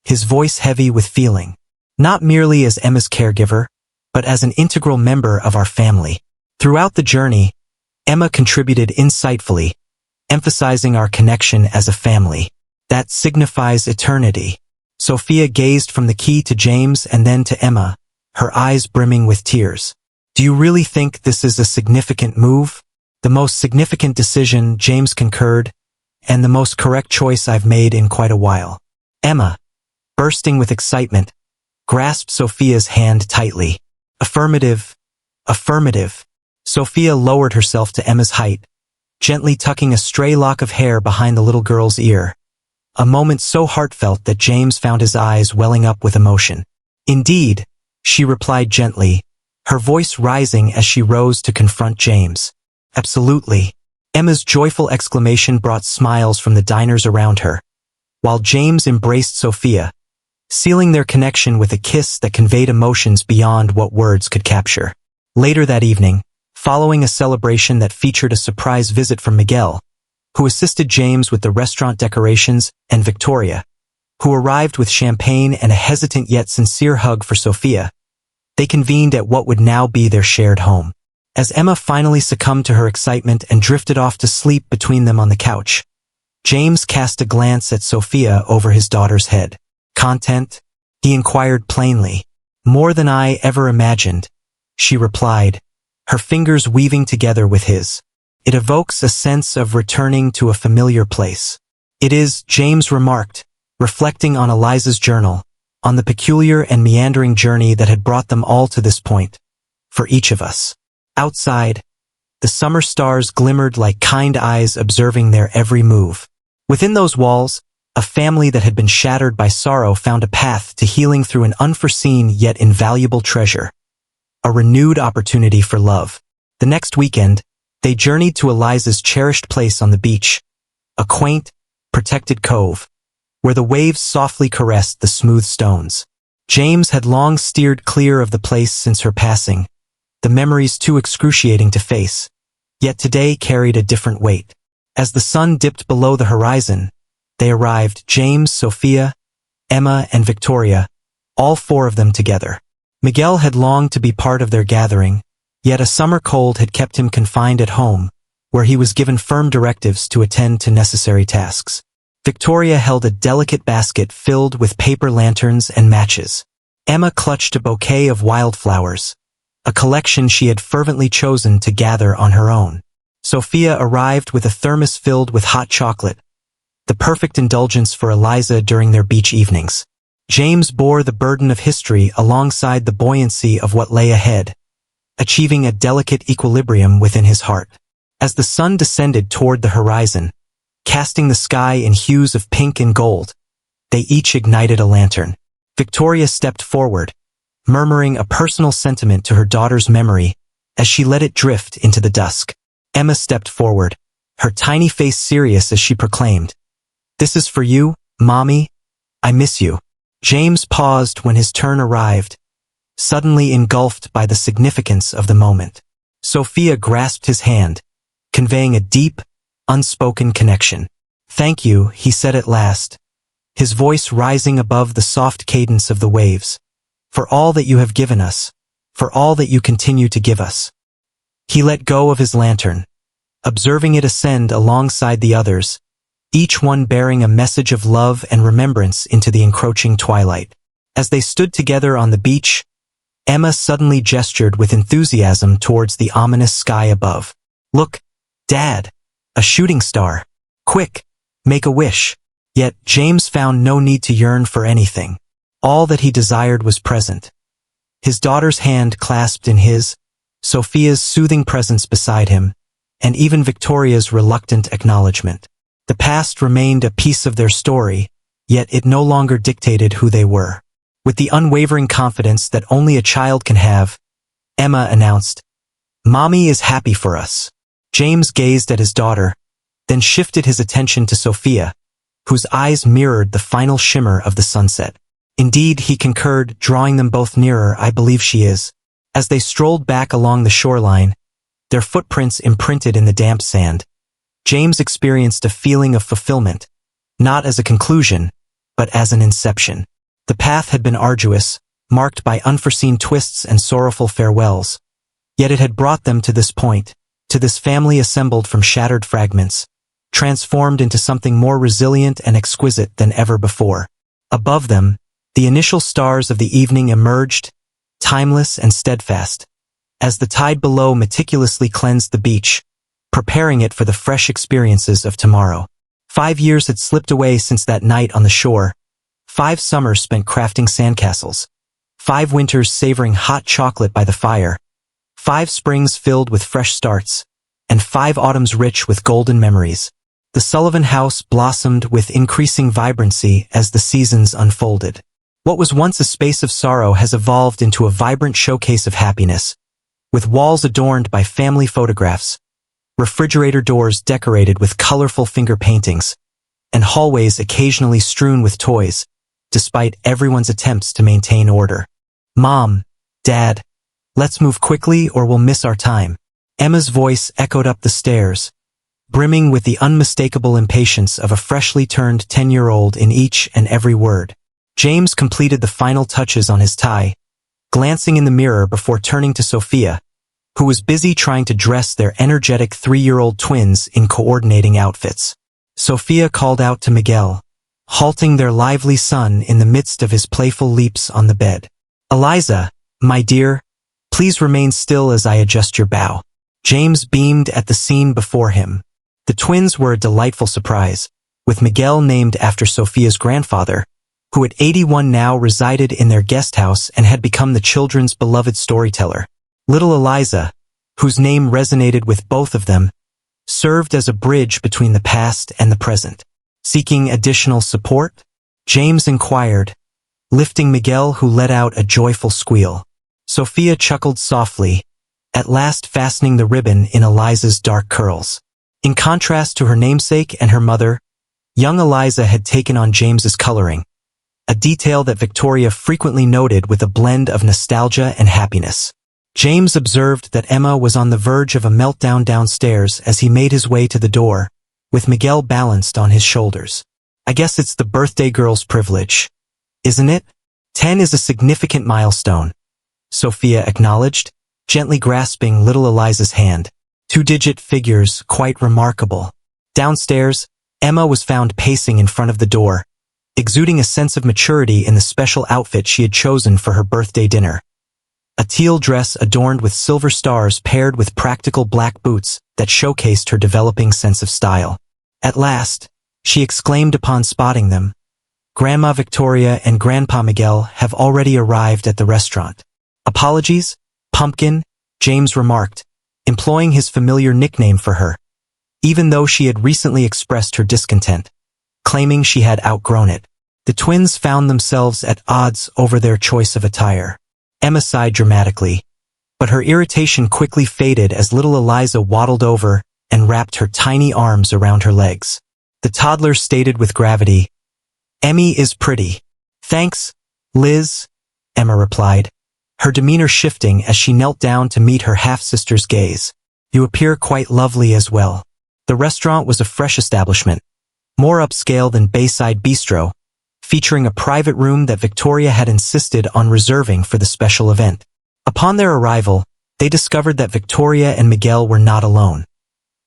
his voice heavy with feeling. "Not merely as Emma's caregiver, but as an integral member of our family." Throughout the journey, Emma contributed insightfully, emphasizing our connection as a family. "That signifies eternity." Sophia gazed from the key to James and then to Emma, her eyes brimming with tears. "Do you really think this is a significant move?" "The most significant decision," James concurred, "and the most correct choice I've made in quite a while." Emma, bursting with excitement, grasped Sophia's hand tightly. "Affirmative, affirmative." Sophia lowered herself to Emma's height, gently tucking a stray lock of hair behind the little girl's ear. A moment so heartfelt that James found his eyes welling up with emotion. "Indeed," she replied gently, her voice rising as she rose to confront James. "Absolutely." Emma's joyful exclamation brought smiles from the diners around her, while James embraced Sophia, sealing their connection with a kiss that conveyed emotions beyond what words could capture. Later that evening, following a celebration that featured a surprise visit from Miguel, who assisted James with the restaurant decorations, and Victoria, who arrived with champagne and a hesitant yet sincere hug for Sophia, they convened at what would now be their shared home. As Emma finally succumbed to her excitement and drifted off to sleep between them on the couch, James cast a glance at Sophia over his daughter's head. "Content?" he inquired plainly. "More than I ever imagined," she replied, her fingers weaving together with his. "It evokes a sense of returning to a familiar place." "It is," James remarked, reflecting on Eliza's journal, on the peculiar and meandering journey that had brought them all to this point, "for each of us." Outside, the summer stars glimmered like kind eyes observing their every move. Within those walls, a family that had been shattered by sorrow found a path to healing through an unforeseen yet invaluable treasure. A renewed opportunity for love. The next weekend, they journeyed to Eliza's cherished place on the beach, a quaint, protected cove, where the waves softly caressed the smooth stones. James had long steered clear of the place since her passing, the memories too excruciating to face, yet today carried a different weight. As the sun dipped below the horizon, they arrived, James, Sophia, Emma, and Victoria, all 4 of them together. Miguel had longed to be part of their gathering, yet a summer cold had kept him confined at home, where he was given firm directives to attend to necessary tasks. Victoria held a delicate basket filled with paper lanterns and matches. Emma clutched a bouquet of wildflowers, a collection she had fervently chosen to gather on her own. Sophia arrived with a thermos filled with hot chocolate, the perfect indulgence for Eliza during their beach evenings. James bore the burden of history alongside the buoyancy of what lay ahead, achieving a delicate equilibrium within his heart. As the sun descended toward the horizon, casting the sky in hues of pink and gold, they each ignited a lantern. Victoria stepped forward, murmuring a personal sentiment to her daughter's memory as she let it drift into the dusk. Emma stepped forward, her tiny face serious as she proclaimed, "This is for you, Mommy. I miss you." James paused when his turn arrived, suddenly engulfed by the significance of the moment. Sophia grasped his hand, conveying a deep, unspoken connection. "Thank you," he said at last, his voice rising above the soft cadence of the waves. "For all that you have given us, for all that you continue to give us." He let go of his lantern, observing it ascend alongside the others, each one bearing a message of love and remembrance into the encroaching twilight. As they stood together on the beach, Emma suddenly gestured with enthusiasm towards the ominous sky above. "Look, Dad, a shooting star. Quick, make a wish." Yet James found no need to yearn for anything. All that he desired was present. His daughter's hand clasped in his, Sophia's soothing presence beside him, and even Victoria's reluctant acknowledgement. The past remained a piece of their story, yet it no longer dictated who they were. With the unwavering confidence that only a child can have, Emma announced, "Mommy is happy for us." James gazed at his daughter, then shifted his attention to Sophia, whose eyes mirrored the final shimmer of the sunset. "Indeed," he concurred, drawing them both nearer, "I believe she is." As they strolled back along the shoreline, their footprints imprinted in the damp sand, James experienced a feeling of fulfillment, not as a conclusion, but as an inception. The path had been arduous, marked by unforeseen twists and sorrowful farewells, yet it had brought them to this point, to this family assembled from shattered fragments, transformed into something more resilient and exquisite than ever before. Above them, the initial stars of the evening emerged, timeless and steadfast, as the tide below meticulously cleansed the beach, preparing it for the fresh experiences of tomorrow. 5 years had slipped away since that night on the shore, 5 summers spent crafting sandcastles, 5 winters savoring hot chocolate by the fire, 5 springs filled with fresh starts, and 5 autumns rich with golden memories. The Sullivan house blossomed with increasing vibrancy as the seasons unfolded. What was once a space of sorrow has evolved into a vibrant showcase of happiness, with walls adorned by family photographs, refrigerator doors decorated with colorful finger paintings, and hallways occasionally strewn with toys, despite everyone's attempts to maintain order. "Mom, Dad, let's move quickly or we'll miss our time." Emma's voice echoed up the stairs, brimming with the unmistakable impatience of a freshly turned 10-year-old in each and every word. James completed the final touches on his tie, glancing in the mirror before turning to Sophia, who was busy trying to dress their energetic 3-year-old twins in coordinating outfits. Sophia called out to Miguel, halting their lively son in the midst of his playful leaps on the bed. "Eliza, my dear, please remain still as I adjust your bow." James beamed at the scene before him. The twins were a delightful surprise, with Miguel named after Sophia's grandfather, who at 81 now resided in their guest house and had become the children's beloved storyteller. Little Eliza, whose name resonated with both of them, served as a bridge between the past and the present. "Seeking additional support?" James inquired, lifting Miguel, who let out a joyful squeal. Sophia chuckled softly, at last fastening the ribbon in Eliza's dark curls. In contrast to her namesake and her mother, young Eliza had taken on James's coloring, a detail that Victoria frequently noted with a blend of nostalgia and happiness. James observed that Emma was on the verge of a meltdown downstairs as he made his way to the door, with Miguel balanced on his shoulders. "I guess it's the birthday girl's privilege, isn't it? 10 is a significant milestone," Sophia acknowledged, gently grasping little Eliza's hand. 2-digit figures, quite remarkable. Downstairs, Emma was found pacing in front of the door, exuding a sense of maturity in the special outfit she had chosen for her birthday dinner. A teal dress adorned with silver stars paired with practical black boots that showcased her developing sense of style. At last, she exclaimed upon spotting them, "Grandma Victoria and Grandpa Miguel have already arrived at the restaurant." "Apologies, Pumpkin," James remarked, employing his familiar nickname for her, even though she had recently expressed her discontent, claiming she had outgrown it. The twins found themselves at odds over their choice of attire. Emma sighed dramatically, but her irritation quickly faded as little Eliza waddled over and wrapped her tiny arms around her legs. The toddler stated with gravity, "Emmy is pretty." "Thanks, Liz," Emma replied, her demeanor shifting as she knelt down to meet her half-sister's gaze. "You appear quite lovely as well." The restaurant was a fresh establishment, more upscale than Bayside Bistro, featuring a private room that Victoria had insisted on reserving for the special event. Upon their arrival, they discovered that Victoria and Miguel were not alone.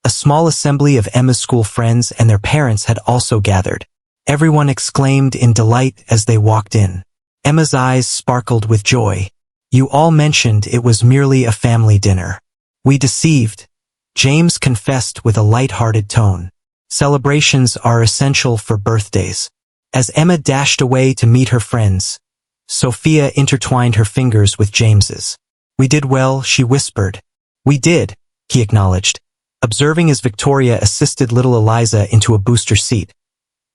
A small assembly of Emma's school friends and their parents had also gathered. Everyone exclaimed in delight as they walked in. Emma's eyes sparkled with joy. "You all mentioned it was merely a family dinner. We deceived," James confessed with a light-hearted tone. "Celebrations are essential for birthdays." As Emma dashed away to meet her friends, Sophia intertwined her fingers with James's. "We did well," she whispered. "We did," he acknowledged, observing as Victoria assisted little Eliza into a booster seat,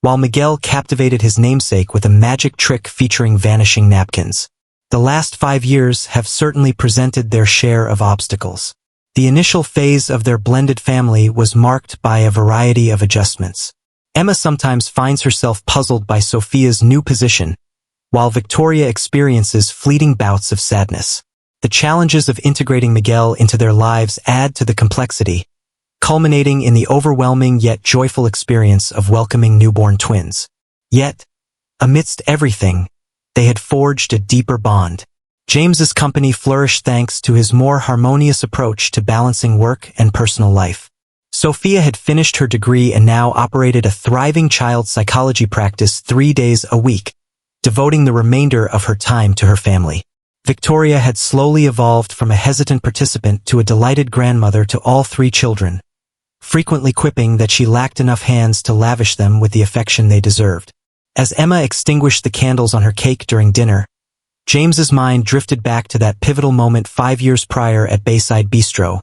while Miguel captivated his namesake with a magic trick featuring vanishing napkins. The last 5 years have certainly presented their share of obstacles. The initial phase of their blended family was marked by a variety of adjustments. Emma sometimes finds herself puzzled by Sophia's new position, while Victoria experiences fleeting bouts of sadness. The challenges of integrating Miguel into their lives add to the complexity, culminating in the overwhelming yet joyful experience of welcoming newborn twins. Yet, amidst everything, they had forged a deeper bond. James's company flourished thanks to his more harmonious approach to balancing work and personal life. Sophia had finished her degree and now operated a thriving child psychology practice 3 days a week, devoting the remainder of her time to her family. Victoria had slowly evolved from a hesitant participant to a delighted grandmother to all 3 children, frequently quipping that she lacked enough hands to lavish them with the affection they deserved. As Emma extinguished the candles on her cake during dinner, James's mind drifted back to that pivotal moment 5 years prior at Bayside Bistro,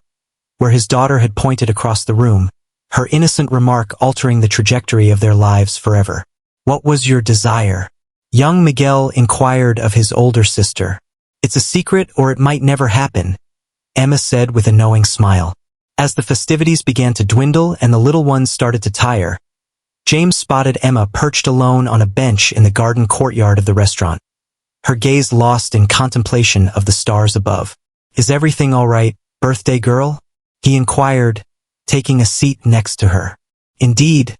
where his daughter had pointed across the room, her innocent remark altering the trajectory of their lives forever. "What was your desire?" young Miguel inquired of his older sister. "It's a secret or it might never happen," Emma said with a knowing smile. As the festivities began to dwindle and the little ones started to tire, James spotted Emma perched alone on a bench in the garden courtyard of the restaurant, her gaze lost in contemplation of the stars above. "Is everything all right, birthday girl?" he inquired, taking a seat next to her. "Indeed,"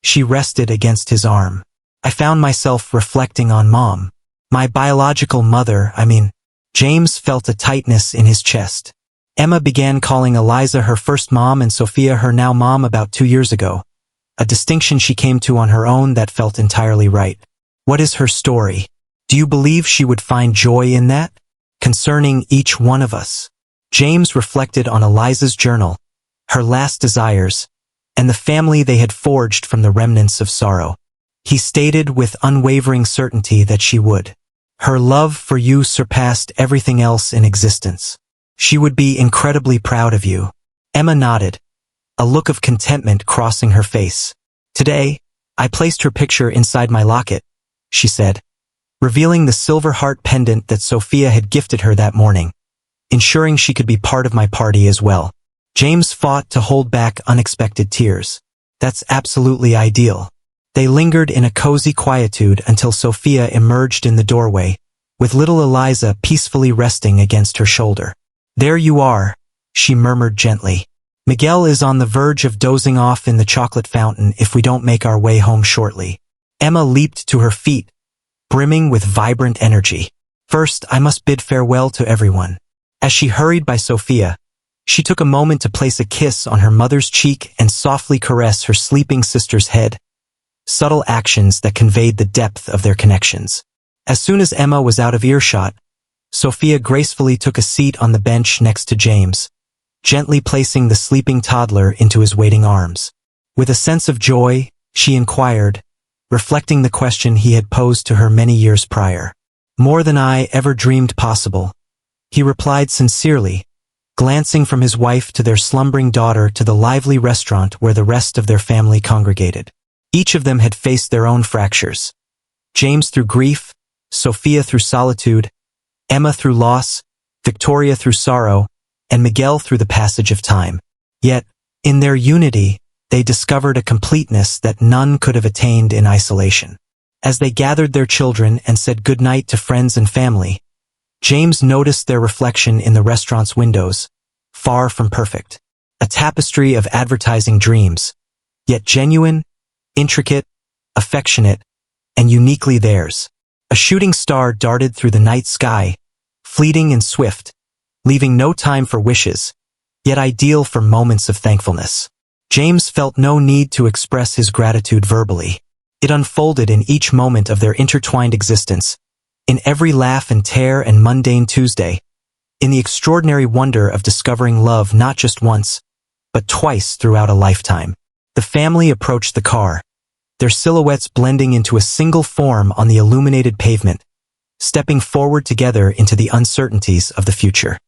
she rested against his arm. "I found myself reflecting on Mom. My biological mother, I mean." James felt a tightness in his chest. Emma began calling Eliza her first mom and Sophia her now mom about 2 years ago, a distinction she came to on her own that felt entirely right. "What is her story? Do you believe she would find joy in that? Concerning each one of us?" James reflected on Eliza's journal, her last desires, and the family they had forged from the remnants of sorrow. He stated with unwavering certainty that she would. "Her love for you surpassed everything else in existence. She would be incredibly proud of you." Emma nodded, a look of contentment crossing her face. "Today, I placed her picture inside my locket," she said, revealing the silver heart pendant that Sophia had gifted her that morning, ensuring she could be part of my party as well. James fought to hold back unexpected tears. "That's absolutely ideal." They lingered in a cozy quietude until Sophia emerged in the doorway, with little Eliza peacefully resting against her shoulder. "There you are," she murmured gently. "Miguel is on the verge of dozing off in the chocolate fountain if we don't make our way home shortly." Emma leaped to her feet, brimming with vibrant energy. "First, I must bid farewell to everyone." As she hurried by Sophia, she took a moment to place a kiss on her mother's cheek and softly caress her sleeping sister's head, subtle actions that conveyed the depth of their connections. As soon as Emma was out of earshot, Sophia gracefully took a seat on the bench next to James, gently placing the sleeping toddler into his waiting arms. With a sense of joy, she inquired, reflecting the question he had posed to her many years prior. "More than I ever dreamed possible," he replied sincerely, glancing from his wife to their slumbering daughter to the lively restaurant where the rest of their family congregated. Each of them had faced their own fractures. James through grief, Sophia through solitude, Emma through loss, Victoria through sorrow, and Miguel through the passage of time. Yet, in their unity, they discovered a completeness that none could have attained in isolation. As they gathered their children and said goodnight to friends and family, James noticed their reflection in the restaurant's windows, far from perfect. a tapestry of advertising dreams, yet genuine, intricate, affectionate, and uniquely theirs. A shooting star darted through the night sky, fleeting and swift, leaving no time for wishes, yet ideal for moments of thankfulness. James felt no need to express his gratitude verbally. It unfolded in each moment of their intertwined existence, in every laugh and tear and mundane Tuesday, in the extraordinary wonder of discovering love not just once, but twice throughout a lifetime. The family approached the car, their silhouettes blending into a single form on the illuminated pavement, stepping forward together into the uncertainties of the future.